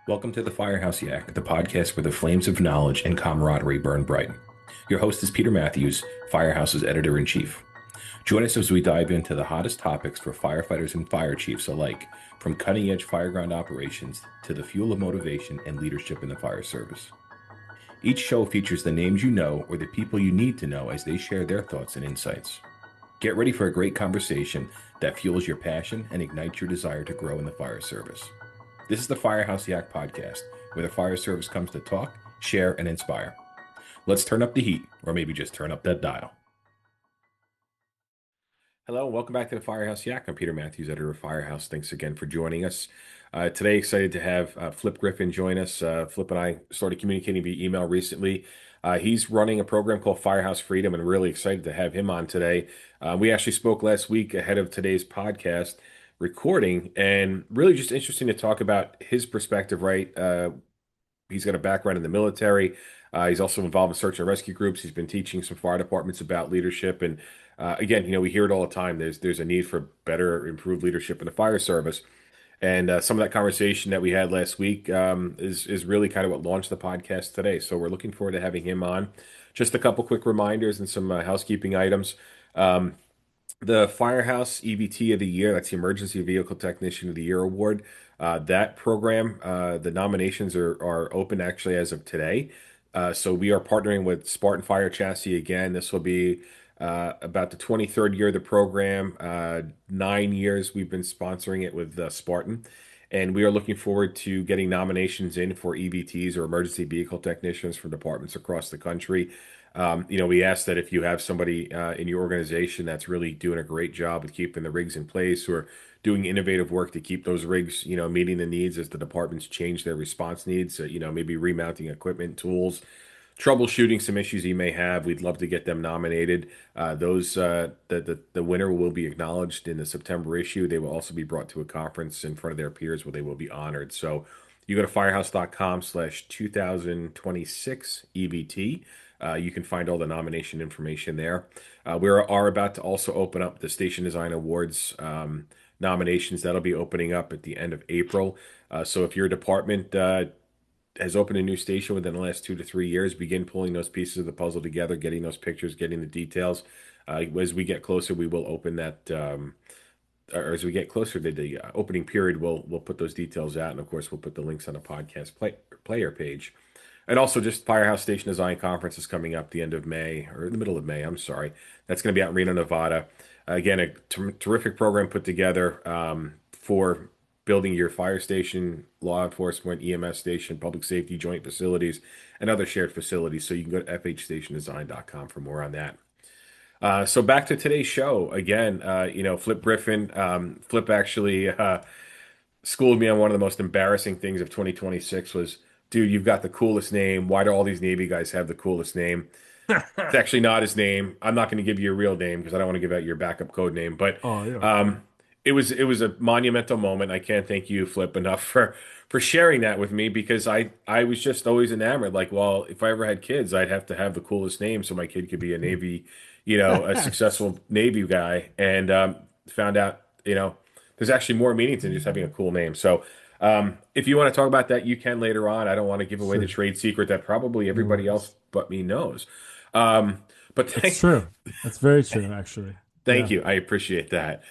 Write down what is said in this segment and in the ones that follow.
Welcome to the Firehouse Yak, the podcast where the flames of knowledge and camaraderie burn bright. Your host is Peter Matthews, Firehouse's editor-in-chief. Join us as we dive into the hottest topics for firefighters and fire chiefs alike, from cutting-edge fireground operations to the fuel of motivation and leadership in the fire service. Each show features the names you know or the people you need to know as they share their thoughts and insights. Get ready for a great conversation that fuels your passion and ignites your desire to grow in the fire service. This is the Firehouse Yak podcast, where the fire service comes to talk, share, and inspire. Let's turn up the heat, or maybe just turn up that dial. Hello, and welcome back to the Firehouse Yak. I'm Peter Matthews, editor of Firehouse. Thanks again for joining us. Today, excited to have Flip Griffin join us. Flip and I started communicating via email recently. He's running a program called Firehouse Freedom, and really excited to have him on today. We actually spoke last week ahead of today's podcast recording, and really just interesting to talk about his perspective, right? He's got a background in the military. He's also involved in search and rescue groups. He's been teaching some fire departments about leadership. And again, we hear it all the time. There's a need for better, improved leadership in the fire service. And some of that conversation that we had last week is really kind of what launched the podcast today. So we're looking forward to having him on. Just a couple quick reminders and some housekeeping items. The Firehouse EVT of the Year, that's the Emergency Vehicle Technician of the Year Award. That program, the nominations are open actually as of today. So we are partnering with Spartan Fire Chassis again. This will be about the 23rd year of the program. 9 years we've been sponsoring it with Spartan. And we are looking forward to getting nominations in for EVTs or emergency vehicle technicians from departments across the country. We ask that if you have somebody in your organization that's really doing a great job with keeping the rigs in place or doing innovative work to keep those rigs, meeting the needs as the departments change their response needs, maybe remounting equipment, tools, troubleshooting some issues you may have, we'd love to get them nominated. The winner will be acknowledged in the September issue. They will also be brought to a conference in front of their peers where they will be honored. So you go to firehouse.com/2026 EVT. You can find all the nomination information there. We are about to also open up the Station Design Awards nominations. That'll be opening up at the end of April. So if your department has opened a new station within the last 2 to 3 years, begin pulling those pieces of the puzzle together, getting those pictures, getting the details. As we get closer, we will open that. Or as we get closer to the opening period, we'll put those details out, and of course, we'll put the links on the podcast player page. And also, just Firehouse Station Design Conference is coming up the end of May, or in the middle of May, I'm sorry. That's going to be out in Reno, Nevada. Again, a terrific program put together for building your fire station, law enforcement, EMS station, public safety joint facilities, and other shared facilities. So you can go to fhstationdesign.com for more on that. So back to today's show. Again, Flip Griffin. Flip actually schooled me on one of the most embarrassing things of 2026 was, dude, you've got the coolest name. Why do all these Navy guys have the coolest name? It's actually not his name. I'm not going to give you a real name because I don't want to give out your backup code name. But Oh, yeah. it was a monumental moment. I can't thank you, Flip, enough for sharing that with me because I was just always enamored. Like, well, if I ever had kids, I'd have to have the coolest name so my kid could be a Navy, a successful Navy guy. And found out, there's actually more meanings than just having a cool name. So if you want to talk about that, you can later on. I don't want to give away the Sure. trade secret that probably No everybody worries. else but me knows. But It's true. That's very true, actually. thank Yeah. you. I appreciate that.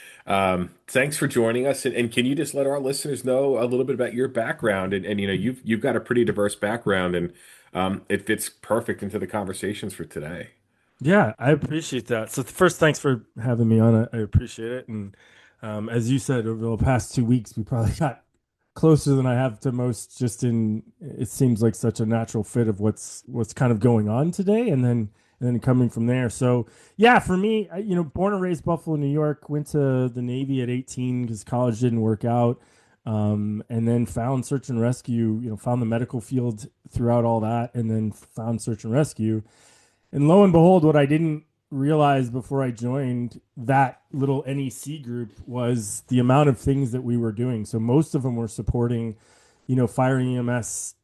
Thanks for joining us. And can you just let our listeners know a little bit about your background? And you've got a pretty diverse background, and it fits perfect into the conversations for today. Yeah, I appreciate that. So first, thanks for having me on. I appreciate it. And as you said, over the past 2 weeks, we probably got closer than I have to most, just in it seems like such a natural fit of what's kind of going on today, and then coming from there. So yeah, for me, born and raised Buffalo, New York, went to the Navy at 18 because college didn't work out. And then found search and rescue, found the medical field throughout all that, and then found search and rescue. And lo and behold, what I didn't realize before I joined that little NEC group was the amount of things that we were doing. So most of them were supporting, fire EMS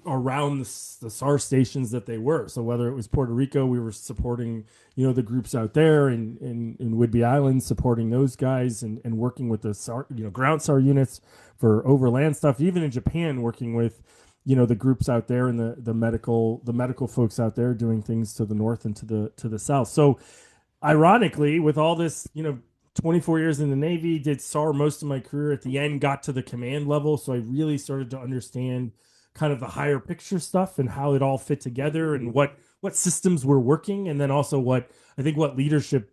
around the SAR stations that they were. So whether it was Puerto Rico, we were supporting, the groups out there in Whidbey Island, supporting those guys and working with the SAR, ground SAR units for overland stuff. Even in Japan, working with, the groups out there and the medical folks out there doing things to the north and to the south. So ironically, with all this, 24 years in the Navy, did SAR most of my career. At the end, got to the command level. So I really started to understand kind of the higher picture stuff and how it all fit together and what systems were working. And then also what leadership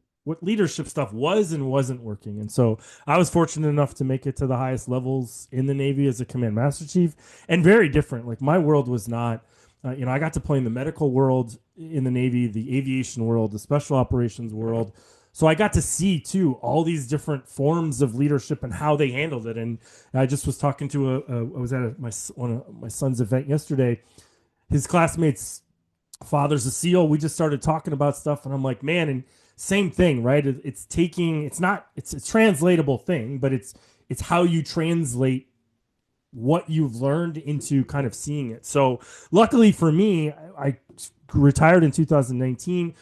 stuff was and wasn't working. And so I was fortunate enough to make it to the highest levels in the Navy as a command master chief, and very different. Like my world was not, I got to play in the medical world in the Navy, the aviation world, the special operations world. So I got to see too all these different forms of leadership and how they handled it. And I just was talking to I was at one of my son's event yesterday. His classmates' father's a SEAL. We just started talking about stuff, and I'm like, man, and same thing, right? It's a translatable thing, but it's how you translate what you've learned into kind of seeing it. So luckily for me, I retired in 2019,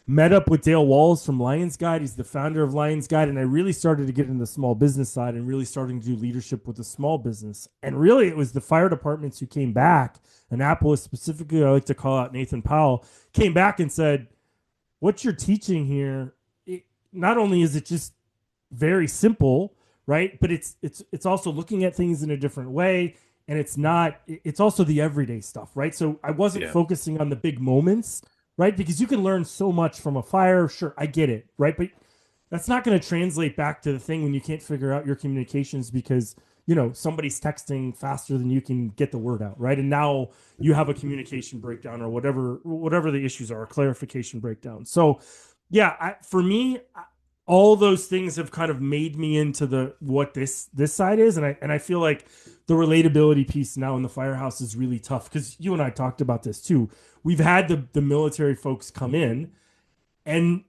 met up with Dale Walls from Lions Guide. He's the founder of Lions Guide. And I really started to get into the small business side and really starting to do leadership with the small business. And really, it was the fire departments who came back, Annapolis specifically, I like to call out Nathan Powell, came back and said, what you're teaching here, not only is it just very simple, right? But it's also looking at things in a different way. And it's also the everyday stuff, right? So I wasn't Yeah. focusing on the big moments, right? Because you can learn so much from a fire. Sure, I get it, right? But that's not going to translate back to the thing when you can't figure out your communications because somebody's texting faster than you can get the word out, right? And now you have a communication breakdown or whatever the issues are, a clarification breakdown. So yeah, for me, all those things have kind of made me into the what this side is, and I feel like the relatability piece now in the Firehouse is really tough because you and I talked about this too. We've had the military folks come in, and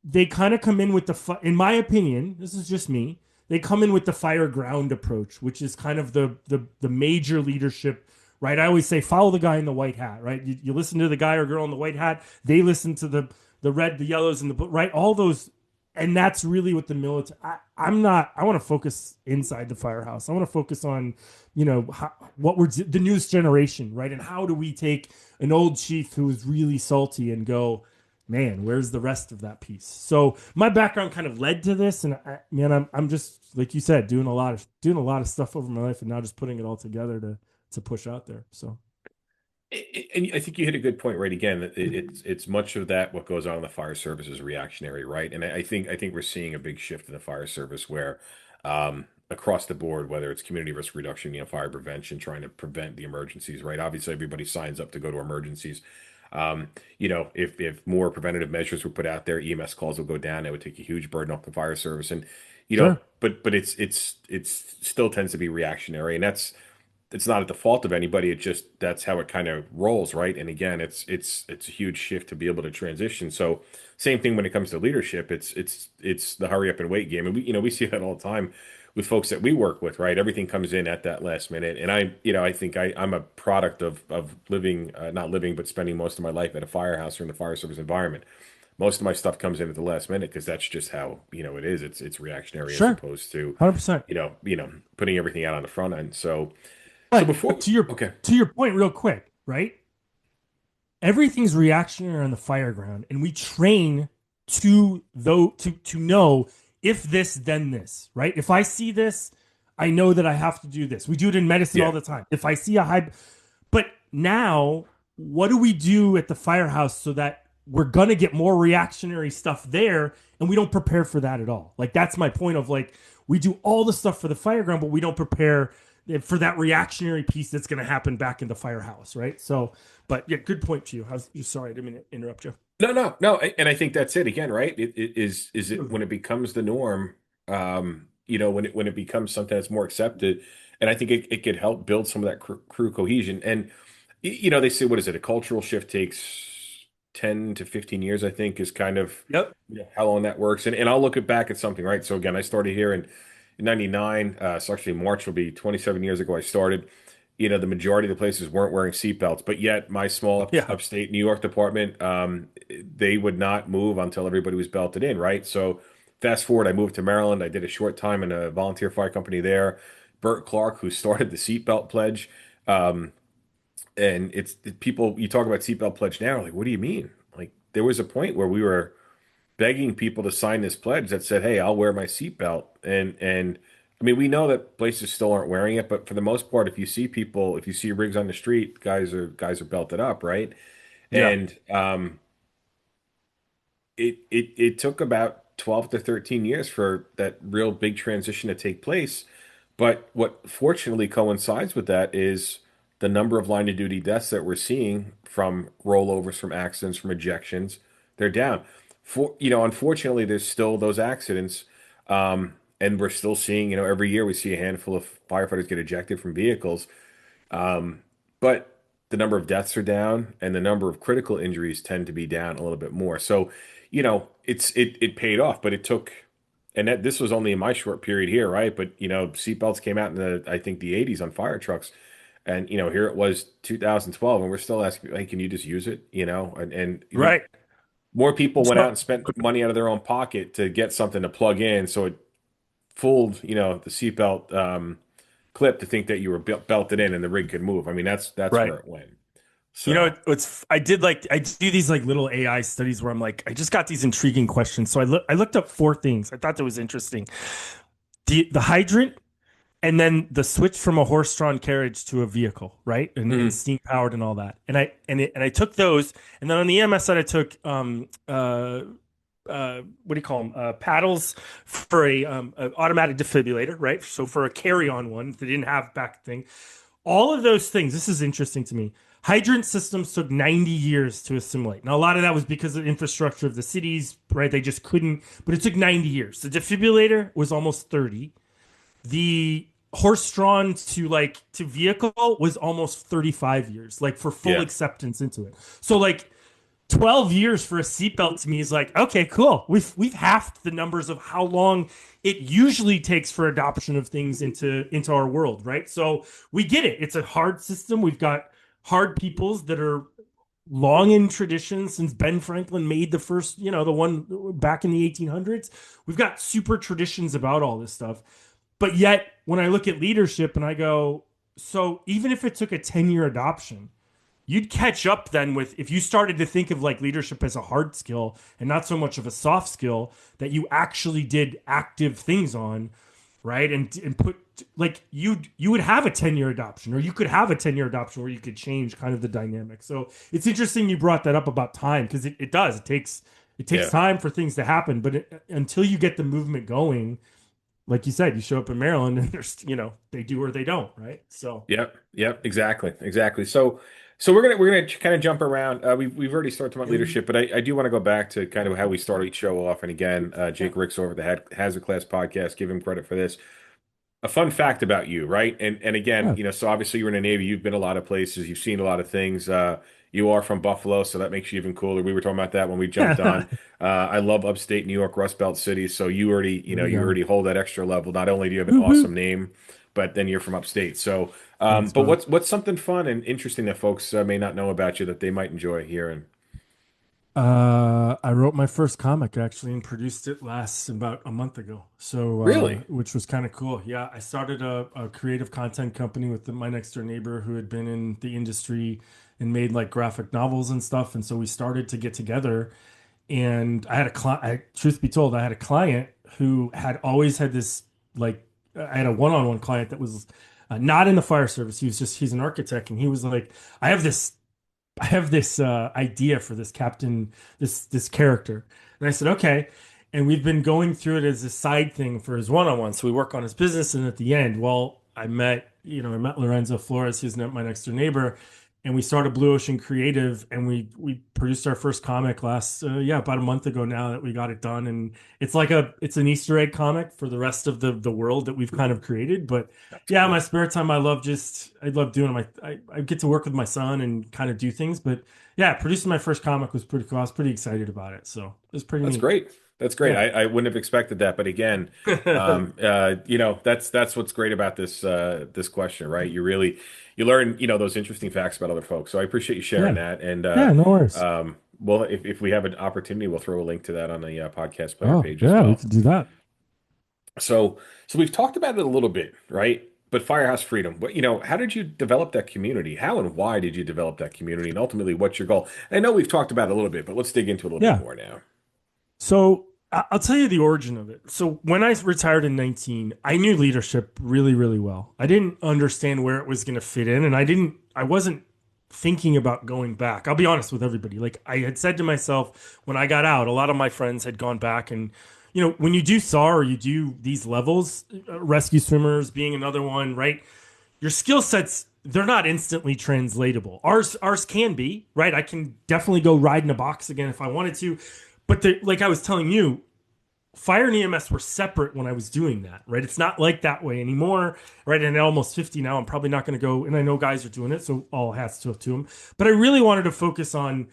they kind of come in with in my opinion, this is just me. They come in with the fire ground approach, which is kind of the major leadership, right? I always say follow the guy in the white hat, right? You listen to the guy or girl in the white hat. They listen to the red, the yellows, and the right. All those, and that's really what the military. I'm not. I want to focus inside the Firehouse. I want to focus on, what we're the newest generation, right? And how do we take an old chief who is really salty and go, man, where's the rest of that piece? So my background kind of led to this, and I'm just like you said, doing a lot of stuff over my life, and now just putting it all together to push out there. So And I think you hit a good point right again. That it's much of that what goes on in the fire service is reactionary, right? And I think we're seeing a big shift in the fire service where across the board, whether it's community risk reduction, fire prevention, trying to prevent the emergencies, right? Obviously, everybody signs up to go to emergencies. Um, if more preventative measures were put out there, EMS calls will go down. It would take a huge burden off the fire service, and sure, but it's still tends to be reactionary, and it's not at the fault of anybody. It just that's how it kind of rolls, right? And again, it's a huge shift to be able to transition. So same thing when it comes to leadership. It's the hurry up and wait game, and we see that all the time with folks that we work with, right? Everything comes in at that last minute, and I think I'm a product of living, not living, but spending most of my life at a firehouse or in the fire service environment. Most of my stuff comes in at the last minute because that's just how it is. It's reactionary as sure, opposed to 100%. putting everything out on the front end. So But before, to your okay. to your point, real quick, right? Everything's reactionary on the fire ground, and we train to know if this, then this, right? If I see this, I know that I have to do this. We do it in medicine all Yeah. the time. If I see a high, but now what do we do at the firehouse so that we're gonna get more reactionary stuff there, and we don't prepare for that at all? Like that's my point of like we do all the stuff for the fire ground, but we don't prepare for that reactionary piece that's going to happen back in the firehouse, right? So, but yeah, good point to you. Sorry, I didn't mean to interrupt you. No, no, no. And I think that's it again, right? It is it when it becomes the norm, when it becomes something that's more accepted, and I think it could help build some of that crew cohesion. And they say, what is it? A cultural shift takes 10 to 15 years, I think, is kind of Yep. how long that works. And I'll look it back at something, right? So again, I started here in 99. So actually March will be 27 years ago I started. the majority of the places weren't wearing seatbelts, but yet my small Yeah. upstate New York department, they would not move until everybody was belted in, right? So fast forward, I moved to Maryland. I did a short time in a volunteer fire company there. Bert Clark, who started the seatbelt pledge, um, and people, you talk about seatbelt pledge now, like, what do you mean? Like, there was a point where we were begging people to sign this pledge that said, "Hey, I'll wear my seatbelt." And I mean, we know that places still aren't wearing it, but for the most part, if you see rigs on the street, guys are belted up, right? Yeah. And it took about 12 to 13 years for that real big transition to take place. But what fortunately coincides with that is the number of line of duty deaths that we're seeing from rollovers, from accidents, from ejections, they're down. Unfortunately, there's still those accidents, and we're still seeing, every year we see a handful of firefighters get ejected from vehicles. Um, but the number of deaths are down, and the number of critical injuries tend to be down a little bit more. So, it paid off, but it took, and that this was only in my short period here, right? But seatbelts came out in I think the 80s on fire trucks, and here it was 2012, and we're still asking, hey, can you just use it? And Right. more people went out So and spent money out of their own pocket to get something to plug in, so it fooled, the seatbelt clip to think that you were belted in and the rig could move. I mean, that's right. where it went. You know, So, it's I do these like little AI studies where I'm like, I just got these intriguing questions. So I looked up four things. I thought that was interesting. The hydrant, and then the switch from a horse-drawn carriage to a vehicle, right? And mhm. steam powered and all that. And I took those, and then on the EMS side, I took what do you call them? Paddles for a automatic defibrillator, right? So for a carry-on one, they didn't have back thing. All of those things. This is interesting to me. Hydrant systems took 90 years to assimilate. Now, a lot of that was because of the infrastructure of the cities, right? They just couldn't, but it took 90 years. The defibrillator was almost 30. The horse-drawn to vehicle was almost 35 years, like for full Yeah, acceptance into it. So like 12 years for a seatbelt to me is like, okay, cool. We've halved the numbers of how long it usually takes for adoption of things into our world, right? So we get it. It's a hard system. We've got hard peoples that are long in tradition since Ben Franklin made the first, the one back in the 1800s. We've got super traditions about all this stuff. But yet, when I look at leadership and I go, so even if it took a 10-year adoption, you'd catch up then with if you started to think of like leadership as a hard skill and not so much of a soft skill that you actually did active things on, right? And put like you would have a 10-year adoption, or you could have a 10-year adoption where you could change kind of the dynamic. So it's interesting you brought that up about time, because it does. It takes yeah. time for things to happen, but until you get the movement going, like you said, you show up in Maryland and there's, they do or they don't, right? So Yep, yep, exactly, exactly. So we're gonna kind of jump around. We've already started talking about leadership, but I do want to go back to kind of how we started each show off. And again, yeah, Jake Ricks over at the Hazard Class podcast. Give him credit for this. A fun fact about you, right? And again, yeah, so obviously you're in the Navy, you've been a lot of places, you've seen a lot of things. You are from Buffalo, so that makes you even cooler. We were talking about that when we jumped yeah. on. I love upstate New York, Rust Belt cities, so There we you go. already hold that extra level. Not only do you have an Woohoo. awesome name, but then you're from upstate. So, Thanks, but brother. what's something fun and interesting that folks may not know about you that they might enjoy hearing? I wrote my first comic actually and produced it last about a month ago. So, Really? which was kind of cool. Yeah, I started a creative content company with my next door neighbor who had been in the industry and made like graphic novels and stuff. And so we started to get together. And I had a client. Truth be told, I had a client who had always had this like. I had a one-on-one client that was not in the fire service. He's an architect, and he was like, I have this idea for this captain, this character. And I said, okay. And we've been going through it as a side thing for his one-on-one. So we work on his business, and at the end, well, I met Lorenzo Flores, who's my next door neighbor, and we started Blue Ocean Creative, and we produced our first comic about a month ago now that we got it done. And it's an Easter egg comic for the rest of the world that we've kind of created. But That's yeah, my cool. spare time, I love doing I get to work with my son and kind of do things. But yeah, producing my first comic was pretty cool. I was pretty excited about it. So it was pretty That's neat. great. That's great. Yeah. I wouldn't have expected that, but again, that's what's great about this question, right? You learn, those interesting facts about other folks. So I appreciate you sharing Yeah. that. And Yeah, no worries. well, if we have an opportunity, we'll throw a link to that on the podcast player Oh, page as yeah, we well. could do that. So we've talked about it a little bit, right? But Firehouse Freedom, how did you develop that community? How and why did you develop that community? And ultimately, what's your goal? I know we've talked about it a little bit, but let's dig into it a little bit Yeah. more now. So I'll tell you the origin of it. So when I retired in 19, I knew leadership really, really well. I didn't understand where it was going to fit in, and I wasn't thinking about going back. I'll be honest with everybody. Like I had said to myself when I got out, a lot of my friends had gone back and when you do SAR or you do these levels, rescue swimmers being another one, right? Your skill sets, they're not instantly translatable. Ours can be, right? I can definitely go ride in a box again if I wanted to. But like I was telling you, fire and EMS were separate when I was doing that, right? It's not like that way anymore, right? And at almost 50 now, I'm probably not going to go, and I know guys are doing it, so all hats to them. But I really wanted to focus on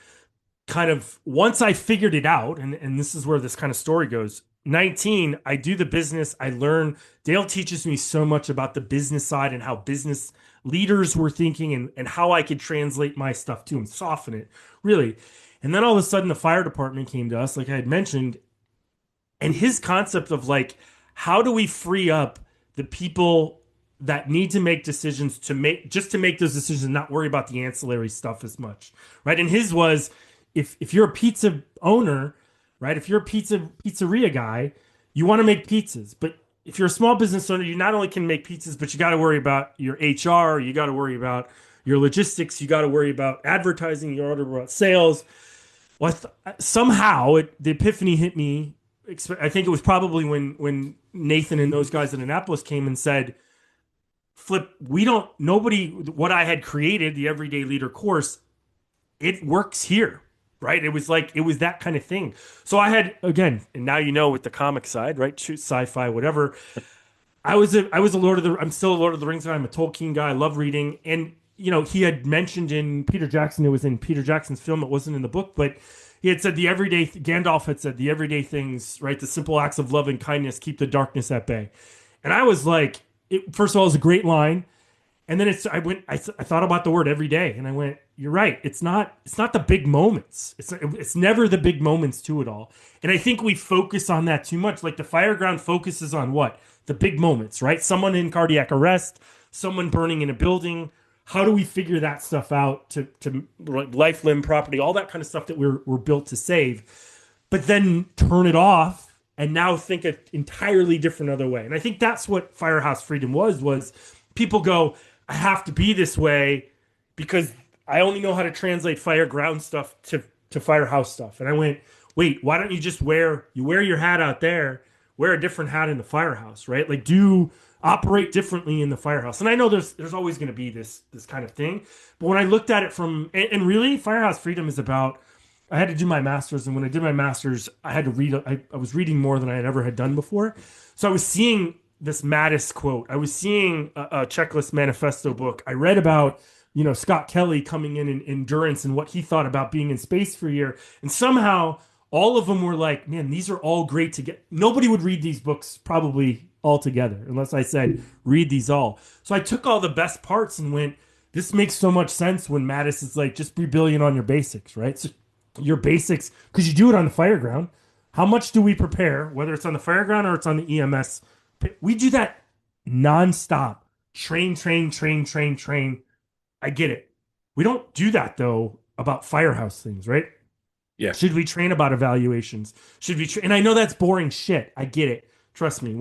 kind of once I figured it out, and this is where this kind of story goes. 19, I do the business, I learn. Dale teaches me so much about the business side and how business leaders were thinking and how I could translate my stuff to them, soften it, really. And then all of a sudden, the fire department came to us, like I had mentioned, and his concept of like, how do we free up the people that need to make decisions to make those decisions and not worry about the ancillary stuff as much, right? And his was, if you're a pizza owner, right? If you're a pizzeria guy, you want to make pizzas, but if you're a small business owner, you not only can make pizzas, but you got to worry about your HR, you got to worry about your logistics, you got to worry about advertising, you got to worry about sales. Well, the epiphany hit me. I think it was probably when Nathan and those guys at Annapolis came and said, "Flip, we don't nobody what I had created, the Everyday Leader course, it works here." Right? It was that kind of thing. So I had again, and now with the comic side, right? Shoot sci-fi, whatever. I was a Lord of the I'm still a Lord of the Rings guy. I'm a Tolkien guy. I love reading. And he had mentioned in Peter Jackson, it was in Peter Jackson's film, it wasn't in the book, but he had said Gandalf had said the everyday things, right? The simple acts of love and kindness keep the darkness at bay. And I was like, first of all, it was a great line. And then I thought about the word every day and I went, you're right. It's not the big moments. It's never the big moments to it all. And I think we focus on that too much. Like the Fireground focuses on what? The big moments, right? Someone in cardiac arrest, someone burning in a building. How do we figure that stuff out to life, limb, property, all that kind of stuff that we're built to save, but then turn it off and now think an entirely different other way. And I think that's what Firehouse Freedom was people go, I have to be this way because I only know how to translate fire ground stuff to firehouse stuff. And I went, wait, why don't you just wear your hat out there, wear a different hat in the firehouse, right? Like do operate differently in the firehouse. And I know there's always going to be this kind of thing. But when I looked at it and really Firehouse Freedom is about, I had to do my master's, and when I did my master's, I had to read. I was reading more than I had ever had done before, so I was seeing this Mattis quote. I was seeing a checklist manifesto book. I read about Scott Kelly coming in endurance and what he thought about being in space for a year, and somehow all of them were like, man, these are all great to get. Nobody would read these books probably all together unless I said read these all. So I took all the best parts and went, this makes so much sense when Mattis is like, just be brilliant on your basics, right? So your basics, because you do it on the fireground. How much do we prepare, whether it's on the fireground or it's on the EMS? We do that nonstop. Train, train, train, train, train. I get it. We don't do that though about firehouse things, right? Yeah. Should we train about evaluations? Should we and I know that's boring shit. I get it. Trust me.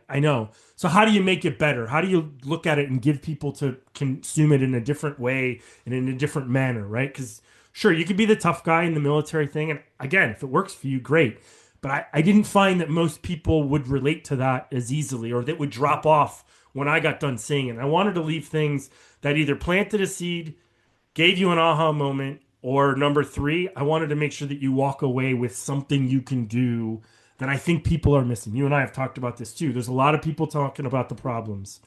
I know. So how do you make it better? How do you look at it and give people to consume it in a different way and in a different manner, right? Because sure, you could be the tough guy in the military thing. And again, if it works for you, great. But I didn't find that most people would relate to that as easily or that would drop off when I got done saying it. I wanted to leave things that either planted a seed, gave you an aha moment, or number three, I wanted to make sure that you walk away with something you can do that I think people are missing. You and I have talked about this too. There's a lot of people talking about the problems.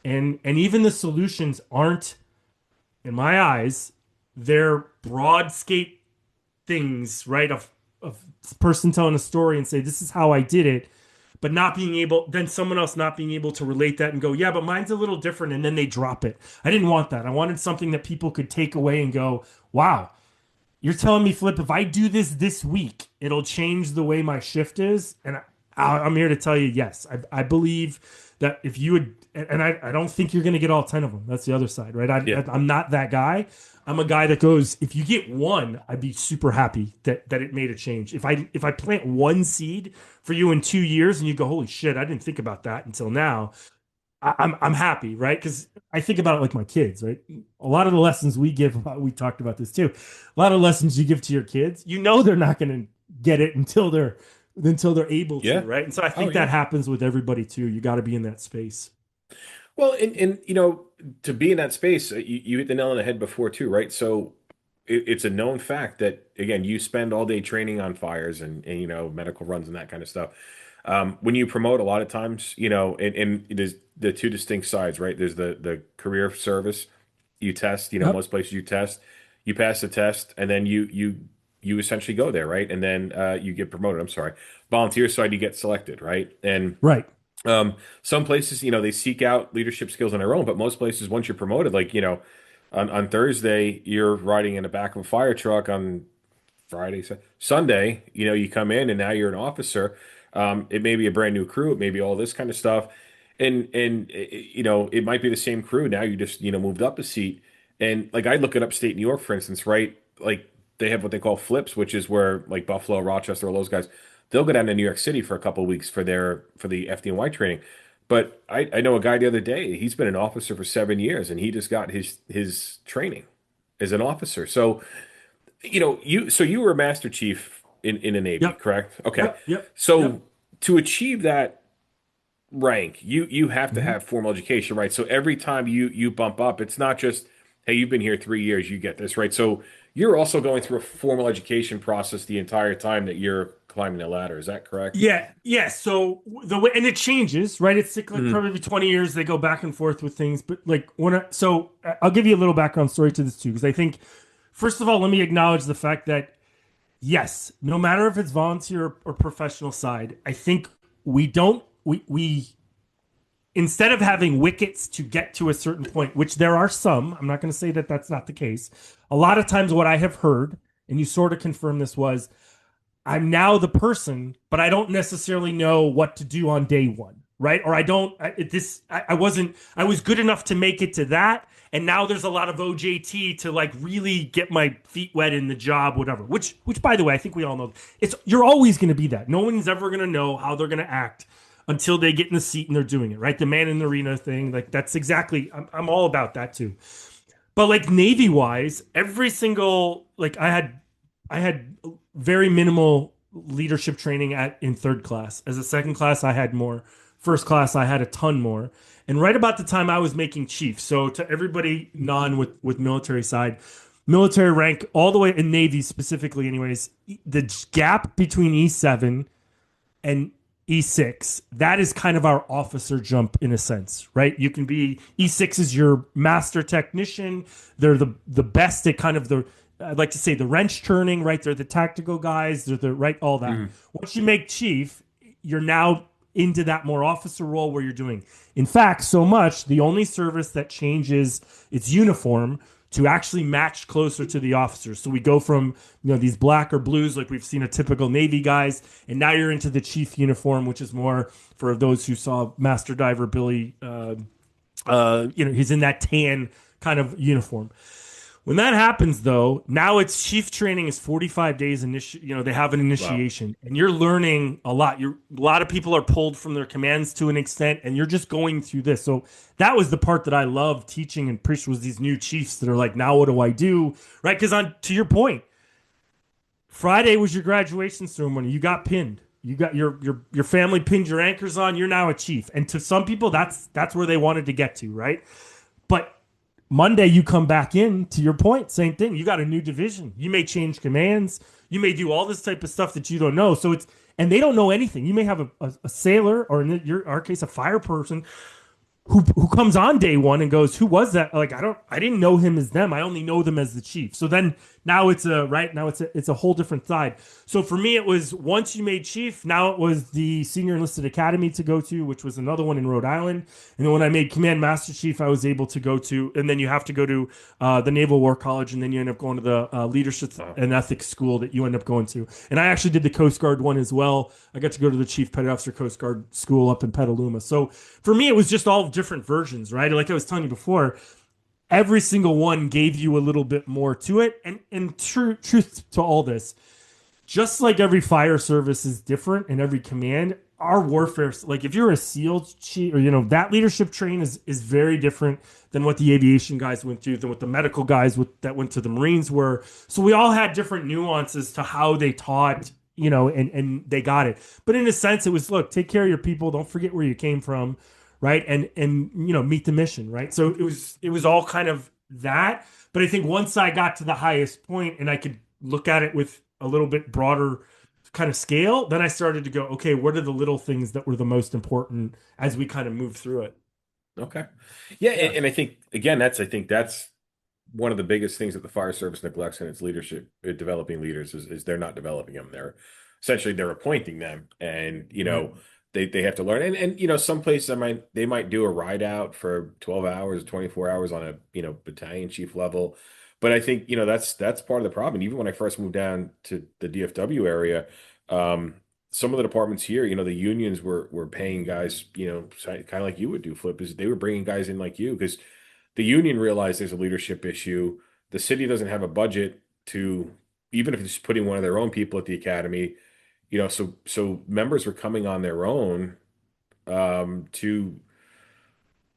And even the solutions aren't, in my eyes, they're broad scape things, right? Of a person telling a story and say, this is how I did it, but not being able, then someone else not being able to relate that and go, yeah, but mine's a little different. And then they drop it. I didn't want that. I wanted something that people could take away and go, wow, you're telling me, Flip, if I do this week, it'll change the way my shift is. And I'm here to tell you, yes, I believe that if you would, and I don't think you're going to get all 10 of them. That's the other side, right? Yeah. I'm not that guy. I'm a guy that goes, if you get one, I'd be super happy that it made a change. If I plant one seed for you in 2 years and you go, holy shit, I didn't think about that until now. I'm happy, right? Because I think about it like my kids, right? A lot of the lessons we give, we talked about this too. A lot of lessons you give to your kids, they're not going to get it until they're able to, Yeah. right? And so I Oh think that yeah. happens with everybody too. You got to be in that space. Well, and to be in that space, you hit the nail on the head before too, right? So it's a known fact that again, you spend all day training on fires and medical runs and that kind of stuff. When you promote, a lot of times, and there's the two distinct sides, right? There's the career service. You test, Yep. most places you test, you pass the test, and then you essentially go there, right? And then you get promoted. I'm sorry, volunteer side, you get selected, right? And Right. some places, they seek out leadership skills on their own, but most places, once you're promoted, like, on Thursday, you're riding in the back of a fire truck. On Friday, Sunday, you come in and now you're an officer. It may be a brand new crew. It may be all this kind of stuff. And it might be the same crew. Now you just, moved up a seat. And like I look at upstate New York, for instance, right? Like they have what they call flips, which is where like Buffalo, Rochester, all those guys, they'll go down to New York City for a couple of weeks for the FDNY training. But I know a guy the other day, he's been an officer for 7 years and he just got his training as an officer. So you were a Master Chief in the Navy, Yep. correct? Okay. Yep. Yep. So Yep. to achieve that rank, you have to Mhm. have formal education, right? So every time you bump up, it's not just, hey, you've been here 3 years, you get this, right? So you're also going through a formal education process the entire time that you're climbing the ladder. Is that correct? Yeah, yeah. So the way, and it changes, right? It's like Hmm. probably every 20 years they go back and forth with things. But like I'll give you a little background story to this too, because I think first of all, let me acknowledge the fact that yes, no matter if it's volunteer or professional side, I think we don't we instead of having wickets to get to a certain point, which there are some, I'm not going to say that that's not the case. A lot of times, what I have heard, and you sort of confirm this, was I'm now the person, but I don't necessarily know what to do on day one, right? Or I don't. I wasn't. I was good enough to make it to that, and now there's a lot of OJT to like really get my feet wet in the job, whatever. Which, by the way, I think we all know you're always going to be that. No one's ever going to know how they're going to act until they get in the seat and they're doing it, right? The man in the arena thing, like that's exactly. I'm all about that too. But like Navy wise, every single like I had very minimal leadership training in third class. As a second class, I had more. First class, I had a ton more. And right about the time I was making chief, so to everybody non with military side, military rank all the way in Navy specifically, anyways, the gap between E7 and E6, that is kind of our officer jump in a sense, right? You can be E6 is your master technician. They're the best at kind of the I'd like to say the wrench turning, right? They're the tactical guys, they're the right, all that. Hmm. Once you make chief, you're now into that more officer role where you're doing. In fact, so much the only service that changes its uniform to actually match closer to the officers. So we go from these black or blues like we've seen a typical Navy guys, and now you're into the chief uniform, which is more for those who saw Master Diver Billy. He's in that tan kind of uniform. When that happens, though, now it's chief training is 45 days. They have an Wow. initiation, and you're learning a lot. A lot of people are pulled from their commands to an extent, and you're just going through this. So that was the part that I love teaching and preach was these new chiefs that are like, now what do I do? Right? Because on to your point, Friday was your graduation ceremony. You got pinned. You got your family pinned your anchors on. You're now a chief, and to some people, that's where they wanted to get to, right? But Monday, you come back in, to your point, same thing. You got a new division. You may change commands. You may do all this type of stuff that you don't know. And they don't know anything. You may have a sailor, or in our case, a fire person who comes on day one and goes, who was that? Like, I didn't know him as them. I only know them as the chief. So then Now it's a right now it's a whole different side. So for me, it was once you made chief, now it was the senior enlisted academy to go to, which was another one in Rhode Island. And then when I made command master chief, I was able to go to, and then you have to go to the Naval War College, and then you end up going to the leadership Uh, and ethics school that you end up going to. And I actually did the Coast Guard one as well. I got to go to the Chief Petty Officer Coast Guard school up in Petaluma. So for me, it was just all different versions, right? Like I was telling you before, every single one gave you a little bit more to it. And truth to all this, just like every fire service is different and every command, our warfare, like if you're a SEAL chief or that leadership train is very different than what the aviation guys went through, than what the medical guys that went to the Marines were. So we all had different nuances to how they taught, and they got it. But in a sense, it was, look, take care of your people, don't forget where you came from, right? And meet the mission, right? So it was all kind of that. But I think once I got to the highest point and I could look at it with a little bit broader kind of scale, then I started to go, okay, what are the little things that were the most important as we kind of move through it? okay. Yeah, Yeah, and I think that's one of the biggest things that the fire service neglects in its leadership, developing leaders, is they're not developing them. They're appointing them, and right. they have to learn. And some places they might do a ride out for 12 hours, 24 hours on a battalion chief level. But I think that's part of the problem. Even when I first moved down to the DFW area, um, some of the departments here, the unions were paying guys, kind of like you would do, Flip, is they were bringing guys in like you because the union realized there's a leadership issue. The city doesn't have a budget to, even if it's putting one of their own people at the academy, so members were coming on their own to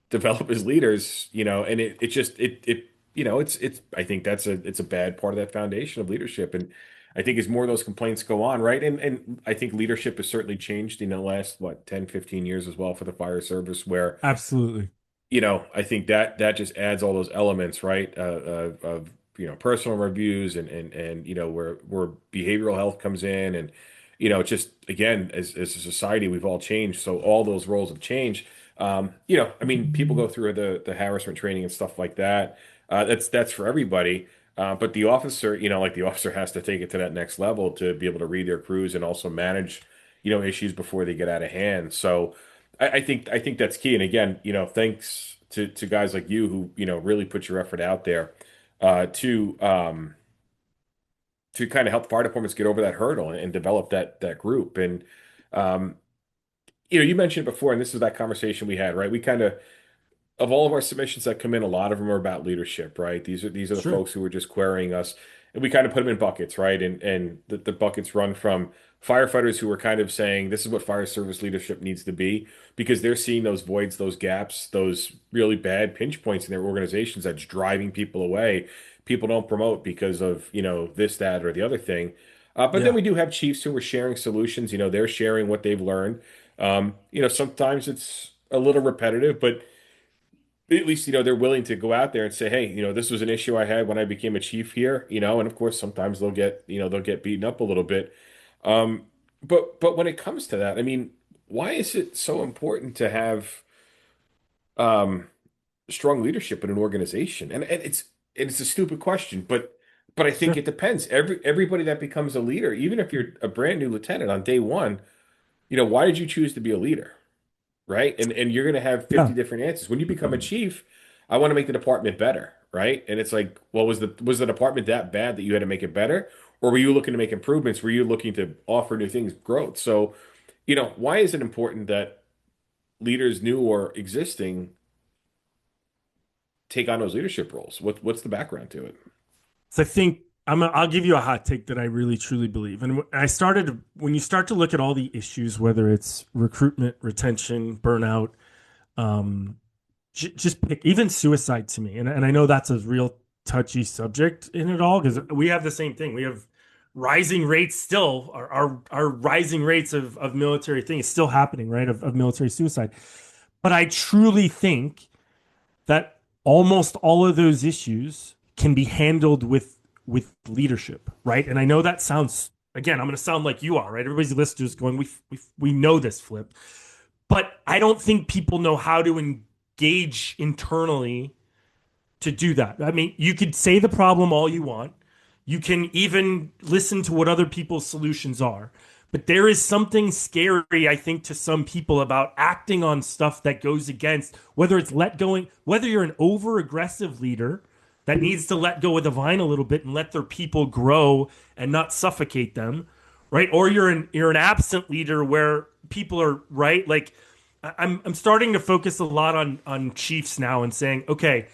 develop as leaders, and it just it's I think it's a bad part of that foundation of leadership. And I think as more of those complaints go on, right? And I think leadership has certainly changed in the last, what, 10, 15 years as well for the fire service, where Absolutely. I think that just adds all those elements, right? Of personal reviews and where behavioral health comes in, and just again, as a society, we've all changed, so all those roles have changed. I mean, people go through the harassment training and stuff like that. That's for everybody. But the officer, like the officer has to take it to that next level to be able to read their crews and also manage, issues before they get out of hand. So. I think that's key. And again, thanks to guys like you who, really put your effort out there to kind of help fire departments get over that hurdle and develop that group. And um, you mentioned it before, and this is that conversation we had, right? We kind of all of our submissions that come in, a lot of them are about leadership, right? These are the Sure. folks who are just querying us, and we kind of put them in buckets, right? And the buckets run from firefighters who are kind of saying this is what fire service leadership needs to be because they're seeing those voids, those gaps, those really bad pinch points in their organizations that's driving people away. People don't promote because of this, that, or the other thing. But then Yeah. we do have chiefs who are sharing solutions. They're sharing what they've learned. Sometimes it's a little repetitive, but at least they're willing to go out there and say, hey, this was an issue I had when I became a chief here, and of course sometimes they'll get beaten up a little bit. um but when it comes to that, I mean, why is it so important to have um strong leadership in an organization? And it's a stupid question, but I think Sure. it depends. Everybody that becomes a leader, even if you're a brand new lieutenant on day one, why did you choose to be a leader? Right? And you're going to have 50 Yeah. different answers. When you become a chief, I want to make the department better, right? And it's like, well, was the department that bad that you had to make it better? Or were you looking to make improvements? Were you looking to offer new things, growth? So, why is it important that leaders, new or existing, take on those leadership roles? What's the background to it? So I think I'll give you a hot take that I really truly believe. And I started when you start to look at all the issues, whether it's recruitment, retention, burnout, um, just pick even suicide to me. And I know that's a real touchy subject in it all because we have the same thing. We have rising rates still, our rising rates of military thing is still happening, right? Of military suicide. But I truly think that almost all of those issues can be handled with leadership, right? And I know that sounds, again, I'm going to sound like you are, right? Everybody's listeners going, we know this, Flip, but I don't think people know how to engage internally to do that. I mean, you could say the problem all you want. You can even listen to what other people's solutions are. But there is something scary, I think, to some people about acting on stuff that goes against whether it's let going, whether you're an over aggressive leader that needs to let go of the vine a little bit and let their people grow and not suffocate them, right? Or you're an absent leader where people are right. Like I'm starting to focus a lot on chiefs now and saying, okay,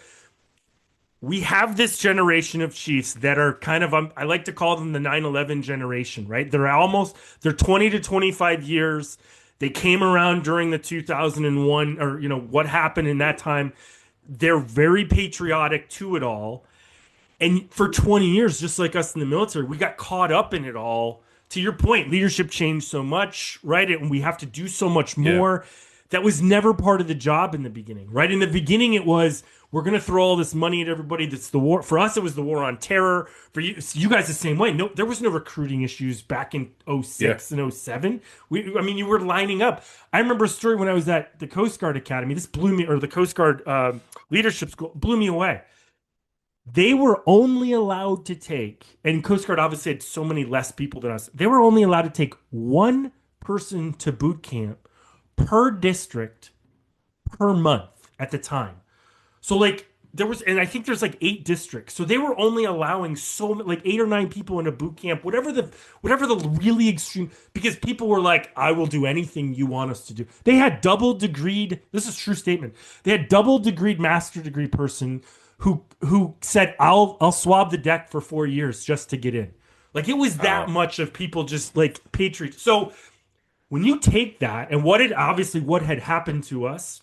we have this generation of chiefs that are kind of I like to call them the 9/11 generation, right? They're 20 to 25 years. They came around during the 2001 or what happened in that time. They're very patriotic to it all. And for 20 years, just like us in the military, we got caught up in it all. To your point, leadership changed so much, right? And we have to do so much Yeah. more. That was never part of the job in the beginning, right? In the beginning, it was we're going to throw all this money at everybody. That's the war. For us, it was the war on terror. For you guys, the same way. No, there was no recruiting issues back in Yeah. '06 and '07. I mean, you were lining up. I remember a story when I was at the Coast Guard Academy. This blew me, or the Coast Guard leadership school blew me away. They were only allowed to take, and Coast Guard obviously had so many less people than us. They were only allowed to take one person to boot camp per district per month at the time. So like there was, and I think there's like 8 districts. So they were only allowing like 8 or 9 people in a boot camp, whatever the really extreme, because people were like, I will do anything you want us to do. They had double degreed. This is a true statement. They had double degreed master degree person who said, I'll swab the deck for 4 years just to get in. Like it was that Uh, much of people just like patriots. So when you take that and what had happened to us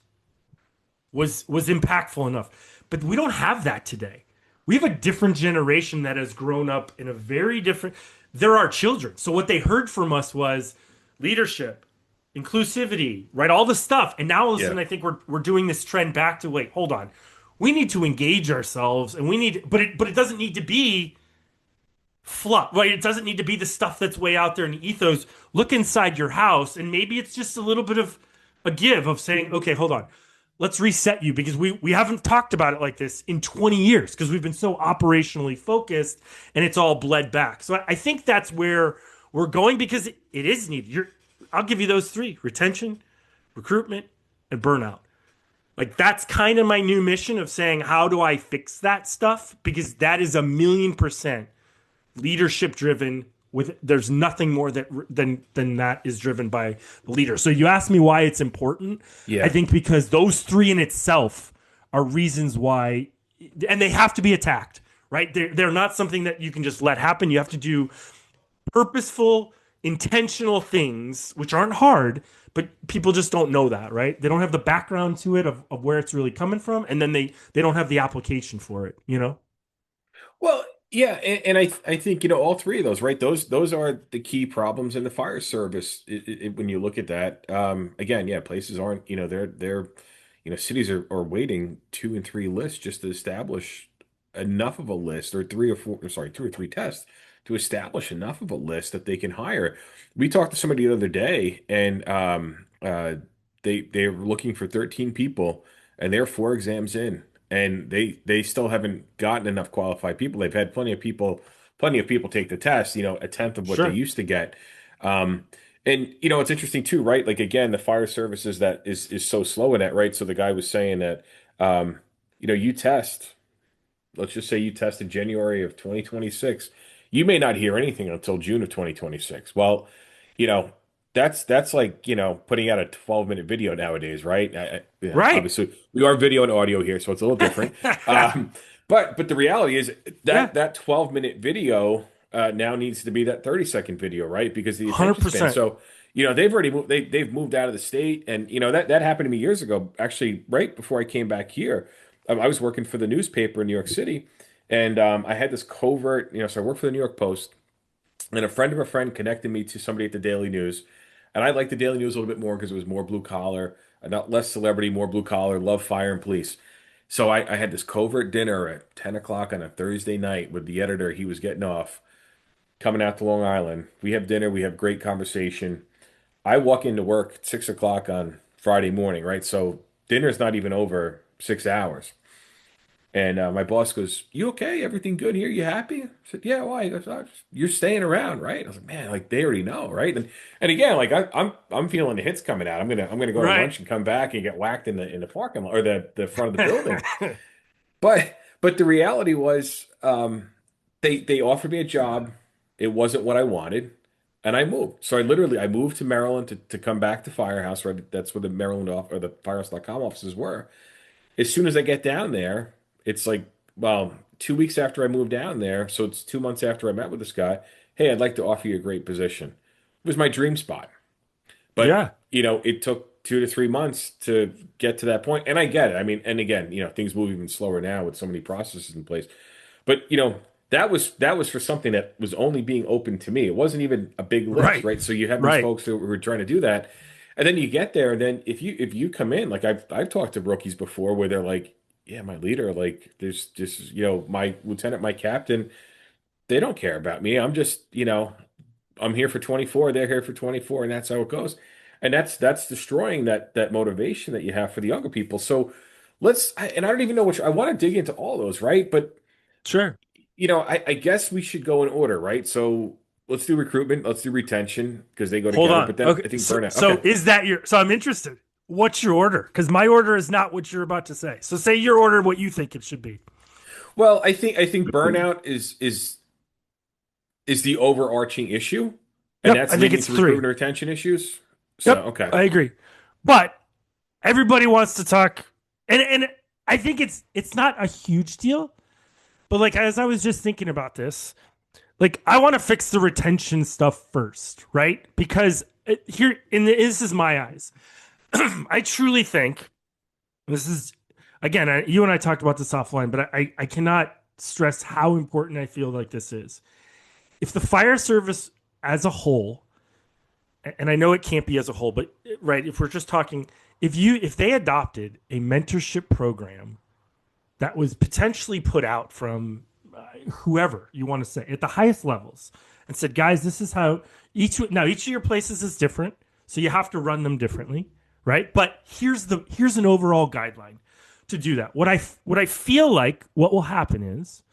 was impactful enough. But we don't have that today. We have a different generation that has grown up in a very different. They're our children. So what they heard from us was leadership, inclusivity, right? All the stuff. And now all of a yeah. sudden, I think we're doing this trend back to wait, hold on. We need to engage ourselves, and we need, but it doesn't need to be fluff, right? It doesn't need to be the stuff that's way out there in the ethos. Look inside your house, and maybe it's just a little bit of a give of saying, okay, hold on, let's reset you because we haven't talked about it like this in 20 years because we've been so operationally focused and it's all bled back. So I think that's where we're going because it is needed. I'll give you those three: retention, recruitment, and burnout. Like that's kind of my new mission of saying, how do I fix that stuff? Because that is 1,000,000% leadership driven. With there's nothing more than that is driven by the leader. So you asked me why it's important. I Yeah. think because those three in itself are reasons why, and they have to be attacked. Right? They're not something that you can just let happen. You have to do purposeful, intentional things, which aren't hard, but people just don't know that, right? They don't have the background to it of where it's really coming from, and then they don't have the application for it, you know? Well, yeah, and I think all three of those, right? Those are the key problems in the fire service. When you look at that, again, yeah, places aren't, they're cities are waiting 2 and 3 lists just to establish enough of a list, or 3 or 4, I'm sorry, 2 or 3 tests to establish enough of a list that they can hire. We talked to somebody the other day, and they're looking for 13 people, and they're 4 exams in, and they still haven't gotten enough qualified people. They've had plenty of people take the test, 1/10 of what they Sure. used to get. Um, and it's interesting too, right? Like again, the fire services that is so slow in that, right? So the guy was saying that you test, let's just say you test in January of 2026. You may not hear anything until June of 2026. Well, you know, that's like, putting out a 12-minute video nowadays, right? Right. Obviously, we are video and audio here, so it's a little different. Um, but the reality is Yeah. that 12-minute video now needs to be that 30-second video, right? Because the attention span. 100%. So, they've already moved, they've moved out of the state, and that happened to me years ago, actually, right before I came back here. I was working for the newspaper in New York City, and I had this covert, so I worked for the New York Post, and a friend of a friend connected me to somebody at the Daily News, and I liked the Daily News a little bit more because it was more blue collar, not less celebrity, more blue collar, love fire and police. So I had this covert dinner at 10 o'clock on a Thursday night with the editor. He was getting off, coming out to Long Island. We have dinner, we have great conversation. I walk into work at 6 o'clock on Friday morning, right? So dinner's not even over 6 hours. And my boss goes, "You okay? Everything good here? You happy?" I said, "Yeah, why?" He goes, "Oh, you're staying around, right?" I was like, "Man, like they already know, right?" And again, like I'm feeling the hits coming out. I'm gonna go to Right. lunch and come back and get whacked in the parking lot or the front of the building. But the reality was, they offered me a job. It wasn't what I wanted, and I moved. So I moved to Maryland to come back to Firehouse. Right, that's where the Maryland off or the Firehouse.com offices were. As soon as I get down there, it's like, well, 2 weeks after I moved down there, so it's 2 months after I met with this guy. Hey, I'd like to offer you a great position. It was my dream spot. But, Yeah. it took 2 to 3 months to get to that point. And I get it. I mean, and again, things move even slower now with so many processes in place. But, that was for something that was only being open to me. It wasn't even a big list, Right. right? So you have these Right. folks who are trying to do that. And then you get there, and then if you come in, like I've talked to rookies before where they're like, yeah, my leader, like there's just, my lieutenant, my captain, they don't care about me. I'm just, I'm here for 24, they're here for 24, and that's how it goes. And that's destroying that motivation that you have for the younger people. So and I don't even know which I want to dig into all those, right? But Sure. I guess we should go in order, right? So let's do recruitment, let's do retention because they go Hold together. on. But then Okay. I think So, burnout. so Okay. is that your, so I'm interested. What's your order? Because my order is not what you're about to say. So say your order, what you think it should be. Well, I think burnout is the overarching issue, and Yep. that's I think leading it's to three. recruitment and retention issues. So, Yep. okay. I agree. But everybody wants to talk, and I think it's not a huge deal. But like as I was just thinking about this, like I want to fix the retention stuff first, right? Because here, this is my eyes. I truly think this is again. You and I talked about this offline, but I cannot stress how important I feel like this is. If the fire service as a whole, and I know it can't be as a whole, but right, if we're just talking, if they adopted a mentorship program that was potentially put out from whoever you want to say at the highest levels and said, guys, this is how each of your places is different, so you have to run them differently, right? But here's an overall guideline to do that. What I feel like what will happen is